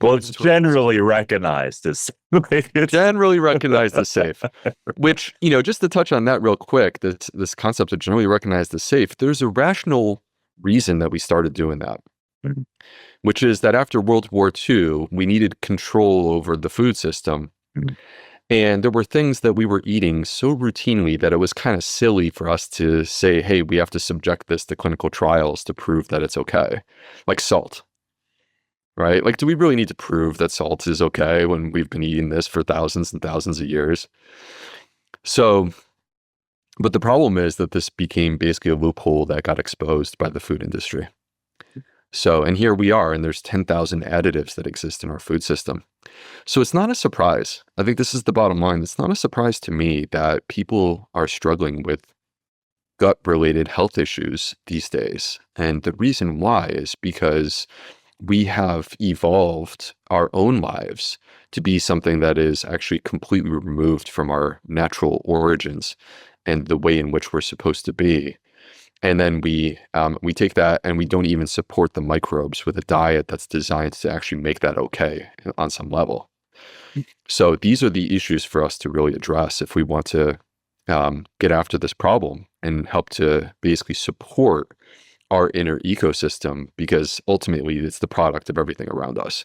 Well, it's generally recognized as generally recognized as safe. Which, just to touch on that real quick, this concept of generally recognized as safe, there's a rational reason that we started doing that. Mhm. which is that after World War II, we needed control over the food system. Mhm. And there were things that we were eating so routinely that it was kind of silly for us to say, hey, we have to subject this to clinical trials to prove that it's okay. Like salt, right? Like, do we really need to prove that salt is okay when we've been eating this for thousands and thousands of years? So, but the problem is that this became basically a loophole that got exposed by the food industry. So, and here we are, and there's 10,000 additives that exist in our food system. So it's not a surprise. I think this is the bottom line. It's not a surprise to me that people are struggling with gut-related health issues these days. And the reason why is because we have evolved our own lives to be something that is actually completely removed from our natural origins and the way in which we're supposed to be. And then we take that and we don't even support the microbes with a diet that's designed to actually make that okay on some level. So these are the issues for us to really address if we want to get after this problem and help to basically support our inner ecosystem, because ultimately it's the product of everything around us.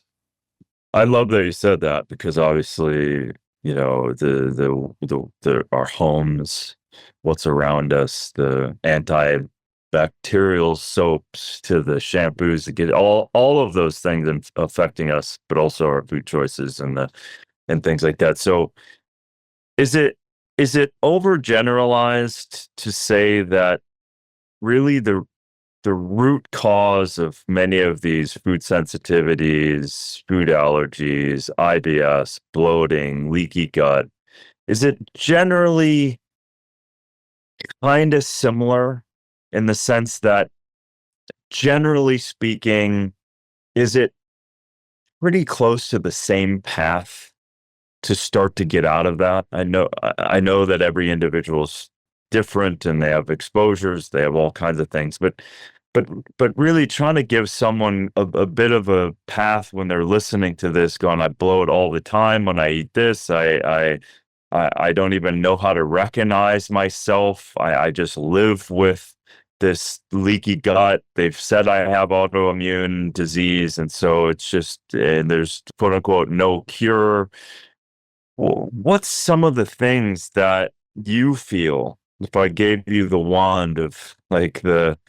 I love that you said that, because obviously, the our homes, what's around us, the antibacterial soaps to the shampoos, to get all of those things affecting us, but also our food choices and things like that. So is it overgeneralized to say that really the root cause of many of these food sensitivities, food allergies, IBS, bloating, leaky gut, is it generally kind of similar, in the sense that, generally speaking, is it pretty close to the same path to start to get out of that? I know that every individual's different and they have exposures, they have all kinds of things, but really trying to give someone a bit of a path when they're listening to this, going, I bloat all the time when I eat this. I don't even know how to recognize myself. I just live with this leaky gut. They've said I have autoimmune disease, and so it's just, and there's quote unquote no cure. Well, what's some of the things that you feel, if I gave you the wand of like the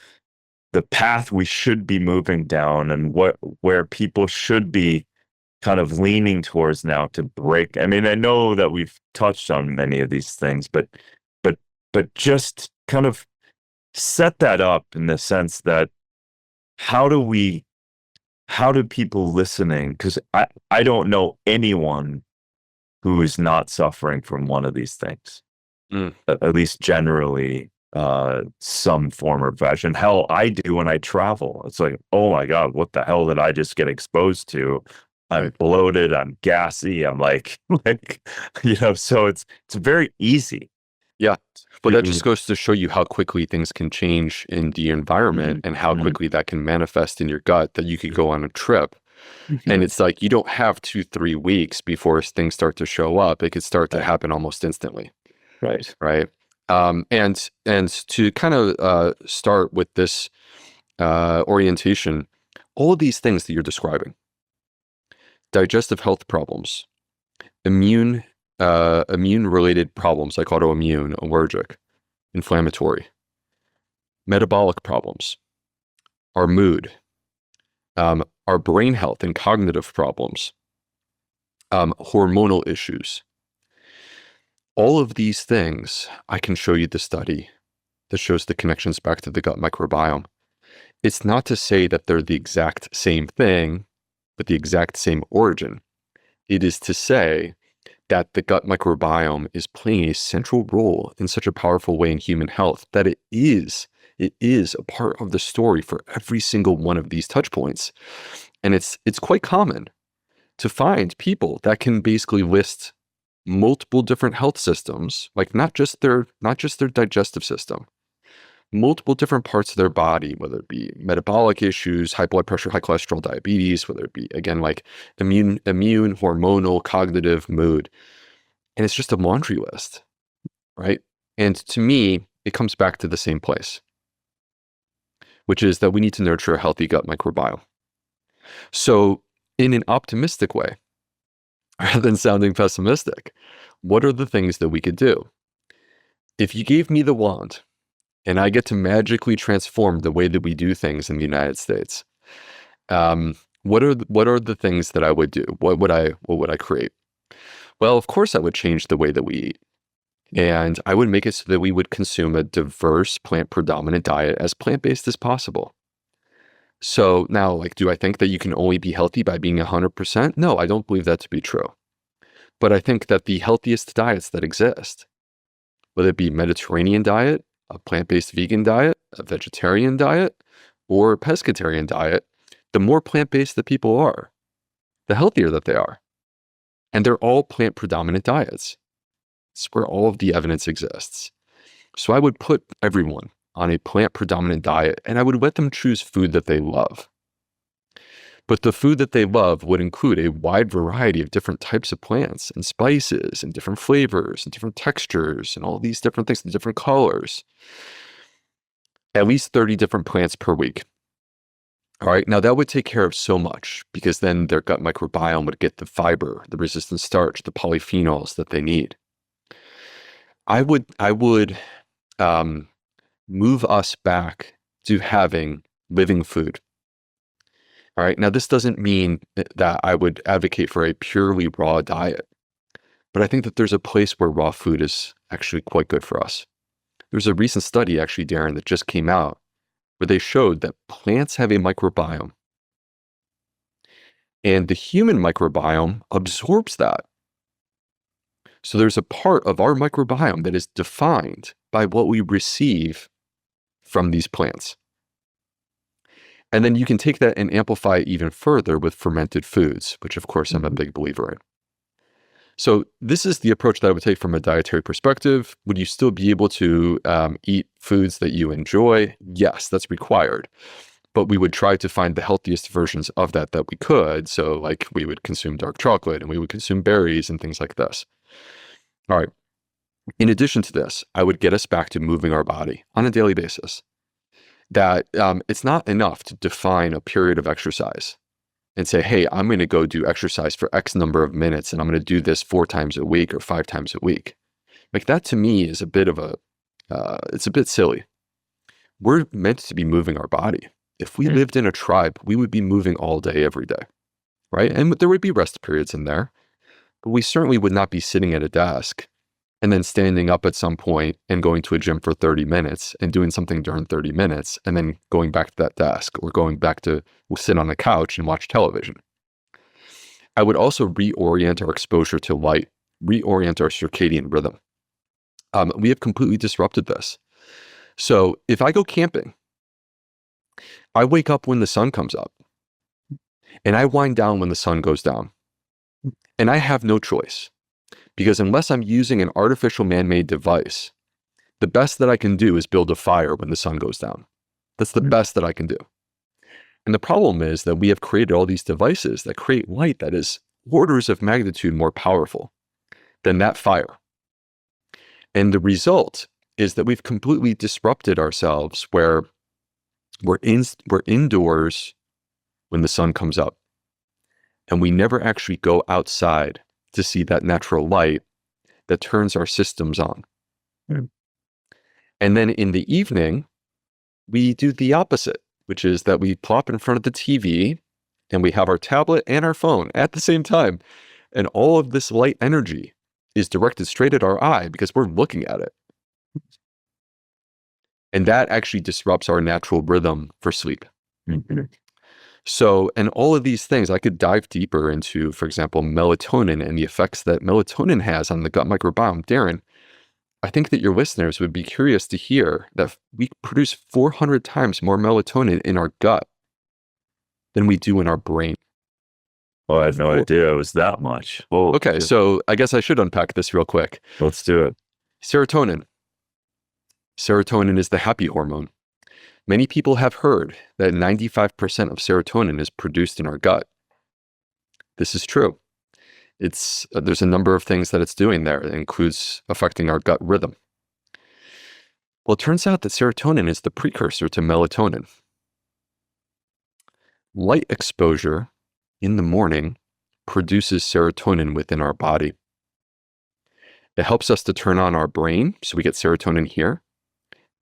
path we should be moving down, and where people should be kind of leaning towards now to break? I mean, I know that we've touched on many of these things, but but just kind of set that up in the sense that, how do people listening, because I don't know anyone who is not suffering from one of these things, Mm. at least generally, some form of fashion. Hell, I do when I travel. It's like, oh my God, what the hell did I just get exposed to? I'm Right. bloated, I'm gassy, I'm like, so it's very easy. Yeah. But that to- just goes to show you how quickly things can change in the environment and how Mhm. quickly that can manifest in your gut, that you could go on a trip. And it's like, you don't have 2-3 weeks before things start to show up. It could start to Right. happen almost instantly. Right. Right. And to kind of start with this orientation, all of these things that you're describing: digestive health problems, immune related problems like autoimmune, allergic, inflammatory, metabolic problems, our mood, our brain health and cognitive problems, hormonal issues. All of these things, I can show you the study that shows the connections back to the gut microbiome. It's not to say that they're the exact same thing, but the exact same origin. It is to say that the gut microbiome is playing a central role in such a powerful way in human health that it is a part of the story for every single one of these touch points. And it's quite common to find people that can basically list multiple different health systems, like not just their digestive system, multiple different parts of their body, whether it be metabolic issues, high blood pressure, high cholesterol, diabetes, whether it be, again, like immune, hormonal, cognitive, mood. And it's just a laundry list, right? And to me, it comes back to the same place, which is that we need to nurture a healthy gut microbiome. So in an optimistic way, rather than sounding pessimistic, what are the things that we could do? If you gave me the wand and I get to magically transform the way that we do things in the United States, what are the things that I would do? What would I create? Well, of course, I would change the way that we eat. And I would make it so that we would consume a diverse plant predominant diet as plant-based as possible. So now, like, do I think that you can only be healthy by being 100%? No, I don't believe that to be true. But I think that the healthiest diets that exist, whether it be Mediterranean diet, a plant-based vegan diet, a vegetarian diet, or a pescatarian diet, the more plant-based that people are, the healthier that they are. And they're all plant predominant diets. It's where all of the evidence exists. So I would put everyone on a plant predominant diet and I would let them choose food that they love. But the food that they love would include a wide variety of different types of plants and spices and different flavors and different textures and all these different things and different colors. At least 30 different plants per week. All right, now that would take care of so much because then their gut microbiome would get the fiber, the resistant starch, the polyphenols that they need. I would move us back to having living food. All right, now this doesn't mean that I would advocate for a purely raw diet, but I think that there's a place where raw food is actually quite good for us. There's a recent study actually, Darren, that just came out where they showed that plants have a microbiome and the human microbiome absorbs that. So there's a part of our microbiome that is defined by what we receive from these plants. And then you can take that and amplify it even further with fermented foods, which of course I'm a big believer in. So this is the approach that I would take from a dietary perspective. Would you still be able to eat foods that you enjoy? Yes, that's required. But we would try to find the healthiest versions of that we could. So like we would consume dark chocolate and we would consume berries and things like this. All right. In addition to this, I would get us back to moving our body on a daily basis. That it's not enough to define a period of exercise and say, hey, I'm going to go do exercise for X number of minutes and I'm going to do this 4 times a week or 5 times a week. Like that to me is a bit of it's a bit silly. We're meant to be moving our body. If we lived in a tribe, we would be moving all day, every day, right? And there would be rest periods in there, but we certainly would not be sitting at a desk and then standing up at some point and going to a gym for 30 minutes and doing something during 30 minutes and then going back to that desk or going back to sit on the couch and watch television. I would also reorient our exposure to light, reorient our circadian rhythm. We have completely disrupted this. So if I go camping, I wake up when the sun comes up and I wind down when the sun goes down. And I have no choice because unless I'm using an artificial man-made device, the best that I can do is build a fire when the sun goes down. That's the best that I can do. And the problem is that we have created all these devices that create light that is orders of magnitude more powerful than that fire. And the result is that we've completely disrupted ourselves where we're indoors when the sun comes up. And we never actually go outside to see that natural light that turns our systems on. And then in the evening, we do the opposite, which is that we plop in front of the TV and we have our tablet and our phone at the same time. And all of this light energy is directed straight at our eye because we're looking at it. And that actually disrupts our natural rhythm for sleep. So, and all of these things, I could dive deeper into, for example, melatonin and the effects that melatonin has on the gut microbiome. Darren, I think that your listeners would be curious to hear that we produce 400 times more melatonin in our gut than we do in our brain. Oh, I had no idea it was that much. Well, okay, so I guess I should unpack this real quick. Let's do it. Serotonin. Serotonin is the happy hormone. Many people have heard that 95% of serotonin is produced in our gut. This is true. There's a number of things that it's doing there. It includes affecting our gut rhythm. Well, it turns out that serotonin is the precursor to melatonin. light exposure in the morning produces serotonin within our body. It helps us to turn on our brain, so we get serotonin here.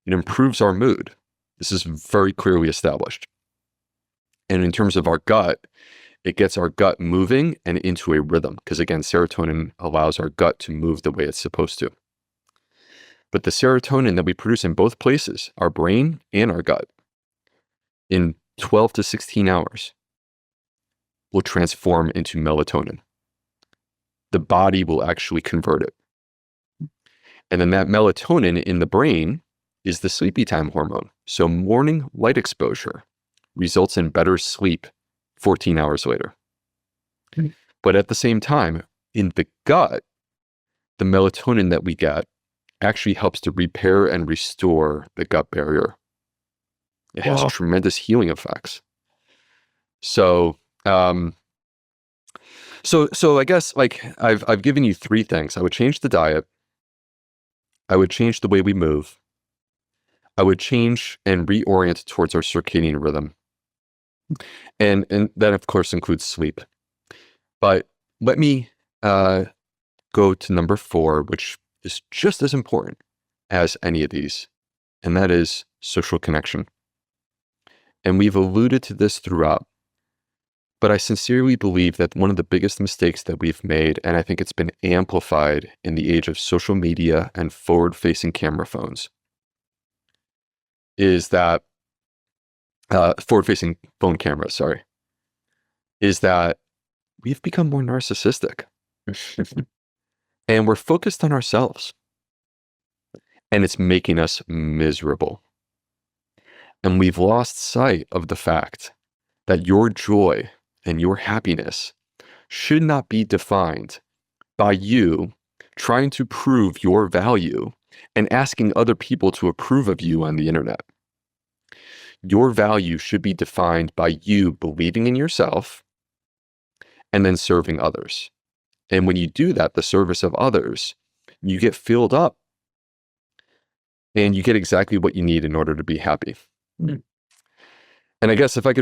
It improves our mood. This is very clearly established. And in terms of our gut, it gets our gut moving and into a rhythm, because again, serotonin allows our gut to move the way it's supposed to. But the serotonin that we produce in both places, our brain and our gut, in 12 to 16 hours, will transform into melatonin. The body will actually convert it. And then that melatonin in the brain is the sleepy time hormone. So morning light exposure results in better sleep 14 hours later. Okay. But at the same time, in the gut, the melatonin that we get actually helps to repair and restore the gut barrier. It has tremendous healing effects. So, so I guess like I've given you three things. I would change the diet. I would change the way we move. I would change and reorient towards our circadian rhythm. And that, of course, includes sleep. But let me go to number 4, which is just as important as any of these, and that is social connection. And we've alluded to this throughout, but I sincerely believe that one of the biggest mistakes that we've made, and I think it's been amplified in the age of social media and forward-facing camera phones, is that forward-facing phone cameras, sorry, is that we've become more narcissistic. And we're focused on ourselves. And it's making us miserable. And we've lost sight of the fact that your joy and your happiness should not be defined by you trying to prove your value and asking other people to approve of you on the internet. Your value should be defined by you believing in yourself and then serving others. And when you do that, the service of others, you get filled up and you get exactly what you need in order to be happy. Mm. And I guess if I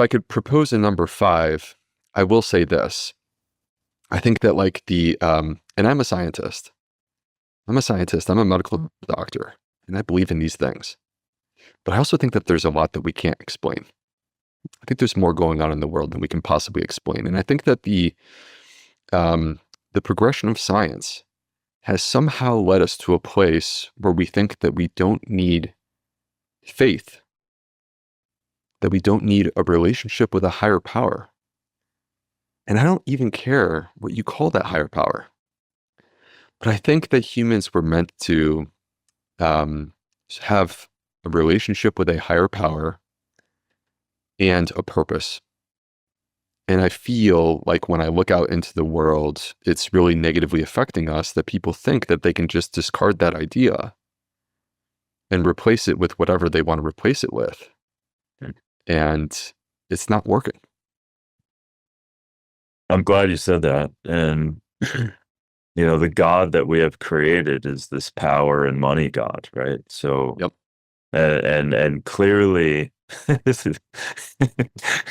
could propose a number 5, I will say this. I think that like and I'm a scientist. I'm a medical doctor, and I believe in these things. But I also think that there's a lot that we can't explain. I think there's more going on in the world than we can possibly explain. And I think that the progression of science has somehow led us to a place where we think that we don't need faith, that we don't need a relationship with a higher power. And I don't even care what you call that higher power. But I think that humans were meant to have a relationship with a higher power and a purpose. And I feel like when I look out into the world, it's really negatively affecting us that people think that they can just discard that idea and replace it with whatever they want to replace it with. And it's not working. I'm glad you said that. And, the God that we have created is this power and money God, right? So, yep. And clearly, this is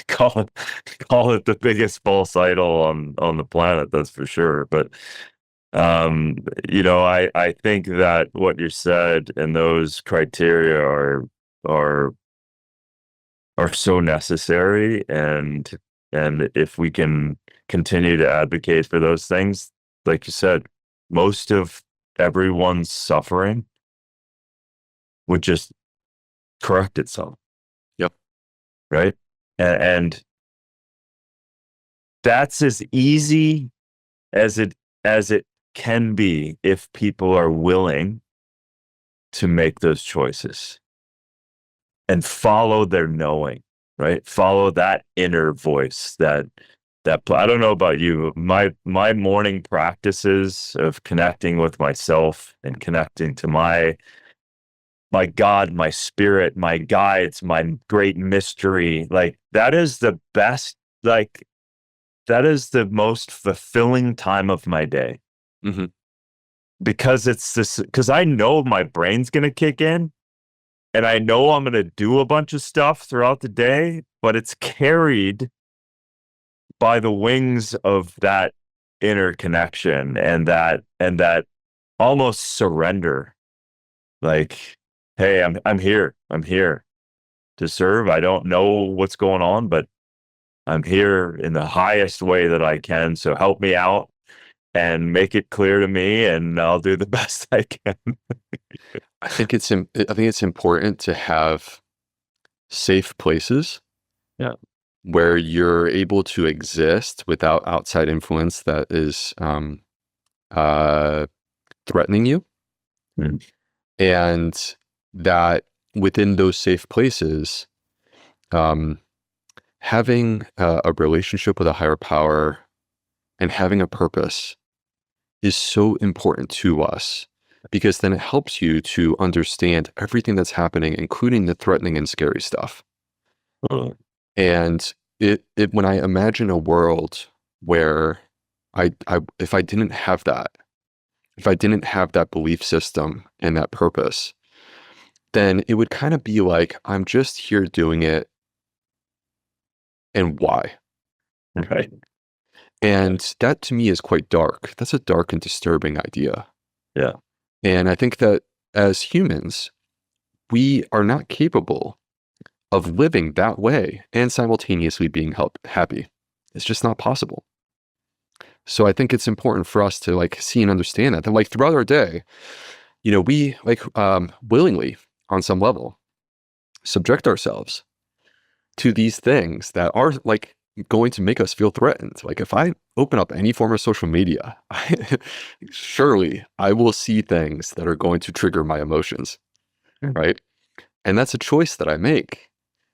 call it the biggest false idol on the planet, that's for sure. But I think that what you said and those criteria are so necessary, and if we can continue to advocate for those things, like you said, most of everyone's suffering would just correct itself. Yep. Right. And that's as easy as it can be if people are willing to make those choices and follow their knowing, right? Follow that inner voice that I don't know about you, my morning practices of connecting with myself and connecting to my God, my spirit, my guides, my great mystery, like that is the best, like that is the most fulfilling time of my day. Mm-hmm. Because I know my brain's going to kick in and I know I'm going to do a bunch of stuff throughout the day, but it's carried by the wings of that inner connection and that almost surrender. Like, hey, I'm here. I'm here to serve. I don't know what's going on, but I'm here in the highest way that I can. So help me out and make it clear to me, and I'll do the best I can. I think it's important to have safe places, where you're able to exist without outside influence that is threatening you, and that within those safe places, having a relationship with a higher power and having a purpose is so important to us, because then it helps you to understand everything that's happening, including the threatening and scary stuff. And when I imagine a world where if I didn't have that belief system and that purpose, then it would kind of be like, I'm just here doing it, and why? Right. And that to me is quite dark. That's a dark and disturbing idea. Yeah. And I think that as humans, we are not capable of living that way and simultaneously being happy. It's just not possible. So I think it's important for us to see and understand that throughout our day, we willingly, on some level, subject ourselves to these things that are going to make us feel threatened. If I open up any form of social media, surely I will see things that are going to trigger my emotions, right? And that's a choice that I make.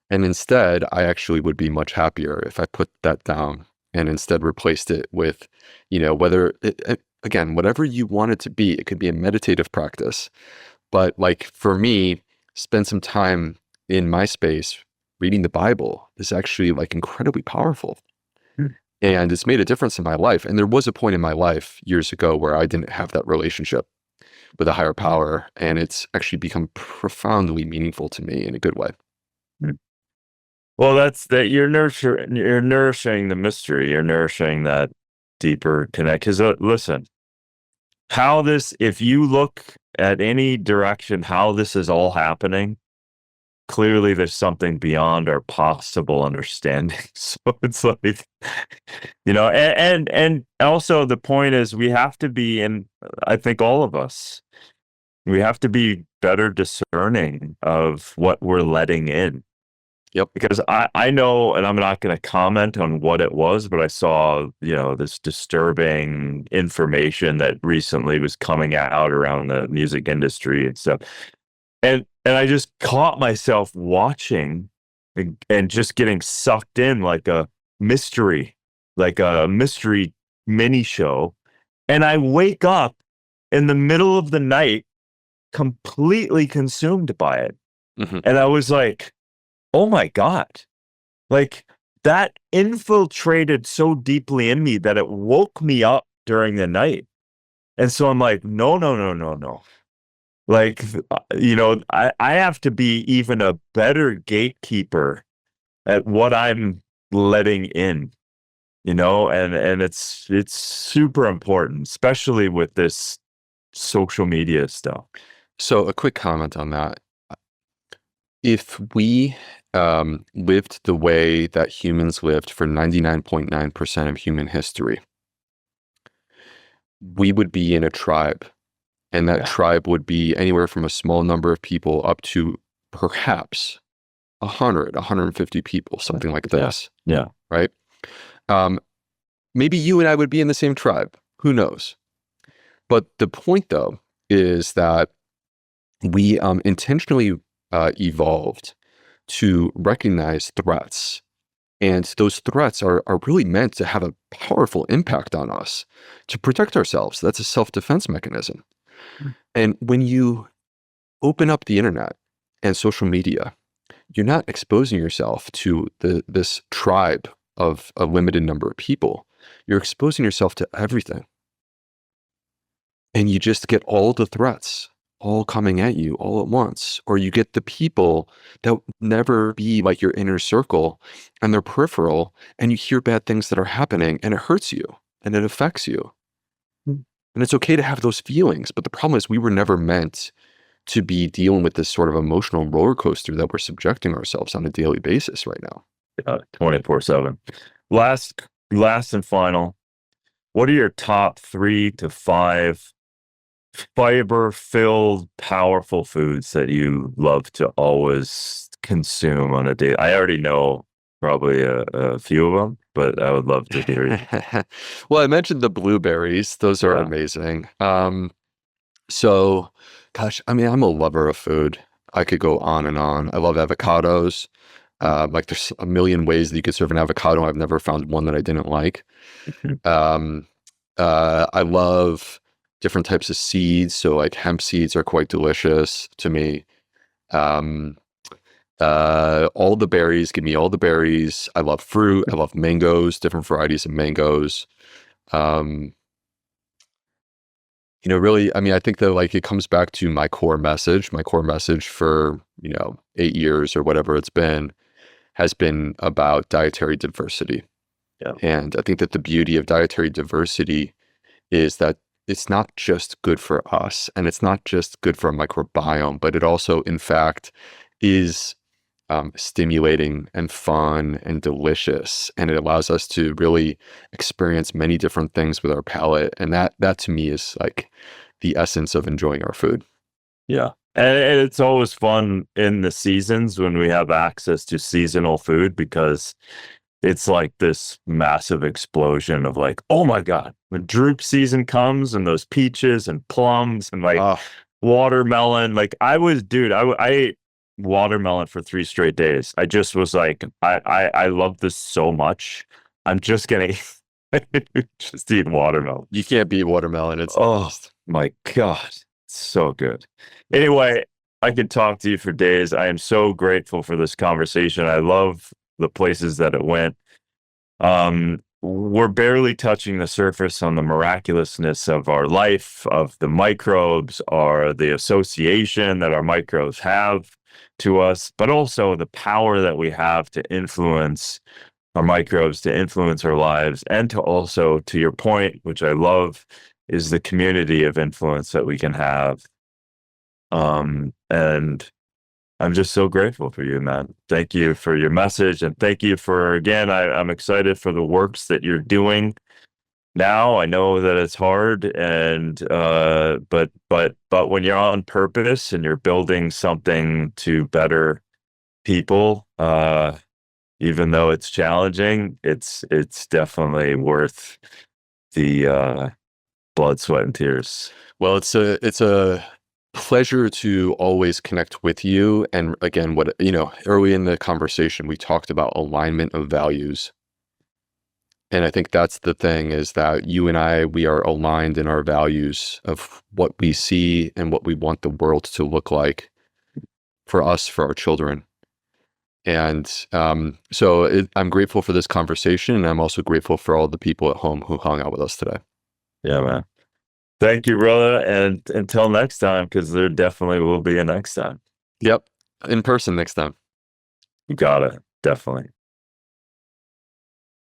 And instead, I actually would be much happier if I put that down and instead replaced it with, whatever you want it to be. It could be a meditative practice. But for me, spend some time in my space reading the Bible is actually incredibly powerful. And it's made a difference in my life. And there was a point in my life years ago where I didn't have that relationship with a higher power. And it's actually become profoundly meaningful to me in a good way. Well, that's that you're nourishing the mystery. You're nourishing that deeper connect. Because listen, if you look at any direction, how this is all happening, clearly there's something beyond our possible understanding. So it's and also the point is we have to be, and I think all of us, we have to be better discerning of what we're letting in. Yep. Because I know, and I'm not going to comment on what it was, but I saw, this disturbing information that recently was coming out around the music industry and stuff. And I just caught myself watching and just getting sucked in like a mystery mini show. And I wake up in the middle of the night completely consumed by it. And I was like, oh my God, that infiltrated so deeply in me that it woke me up during the night. And so I'm like, no. I have to be even a better gatekeeper at what I'm letting in, and it's super important, especially with this social media stuff. So a quick comment on that. If we lived the way that humans lived for 99.9% of human history, we would be in a tribe. And that tribe would be anywhere from a small number of people up to perhaps 100, 150 people, something like this. Yeah. Right? Maybe you and I would be in the same tribe. Who knows? But the point, though, is that we intentionally evolved to recognize threats. And those threats are really meant to have a powerful impact on us to protect ourselves. That's a self-defense mechanism. And when you open up the internet and social media, you're not exposing yourself to this tribe of a limited number of people. You're exposing yourself to everything. And you just get all the threats, all coming at you all at once, or you get the people that never be like your inner circle and they're peripheral, and you hear bad things that are happening and it hurts you and it affects you. Mm. And it's okay to have those feelings. But the problem is we were never meant to be dealing with this sort of emotional roller coaster that we're subjecting ourselves on a daily basis right now. 24/7. Last and final. What are your top 3 to 5 fiber-filled, powerful foods that you love to always consume on a day? I already know probably a few of them, but I would love to hear you. Well, I mentioned the blueberries. Those are Yeah. amazing. So, gosh, I mean, I'm a lover of food. I could go on and on. I love avocados. Like there's a million ways that you could serve an avocado. I've never found one that I didn't like. Um, I love different types of seeds. So like hemp seeds are quite delicious to me. All the berries, give me all the berries. I love fruit. I love mangoes, different varieties of mangoes. Really, I mean, I think that like it comes back to my core message for, 8 years or whatever it's been, has been about dietary diversity. Yeah. And I think that the beauty of dietary diversity is that it's not just good for us and it's not just good for our microbiome, but it also, in fact, is stimulating and fun and delicious. And it allows us to really experience many different things with our palate. And that to me is like the essence of enjoying our food. Yeah. And it's always fun in the seasons when we have access to seasonal food, because it's like this massive explosion of like, oh my God, when drupe season comes and those peaches and plums and like watermelon, like I ate watermelon for 3 straight days. I just was like, I love this so much. I'm just gonna just eat watermelon. You can't beat watermelon. It's my God, it's so good. Anyway, I could talk to you for days. I am so grateful for this conversation. I love the places that it went. We're barely touching the surface on the miraculousness of our life, of the microbes, or the association that our microbes have to us, but also the power that we have to influence our microbes, to influence our lives, and to also, to your point, which I love, is the community of influence that we can have. And I'm just so grateful for you, man. Thank you for your message. And thank you for, again, I'm excited for the works that you're doing now. I know that it's hard, and but when you're on purpose and you're building something to better people, even though it's challenging, it's definitely worth the blood, sweat, and tears. Well, it's a pleasure to always connect with you. And again, early in the conversation, we talked about alignment of values. And I think that's the thing, is that you and I, we are aligned in our values of what we see and what we want the world to look like for us, for our children. And so I'm grateful for this conversation. And I'm also grateful for all the people at home who hung out with us today. Yeah, man. Thank you, brother. And until next time, because there definitely will be a next time. Yep. In person next time. You got it. Definitely.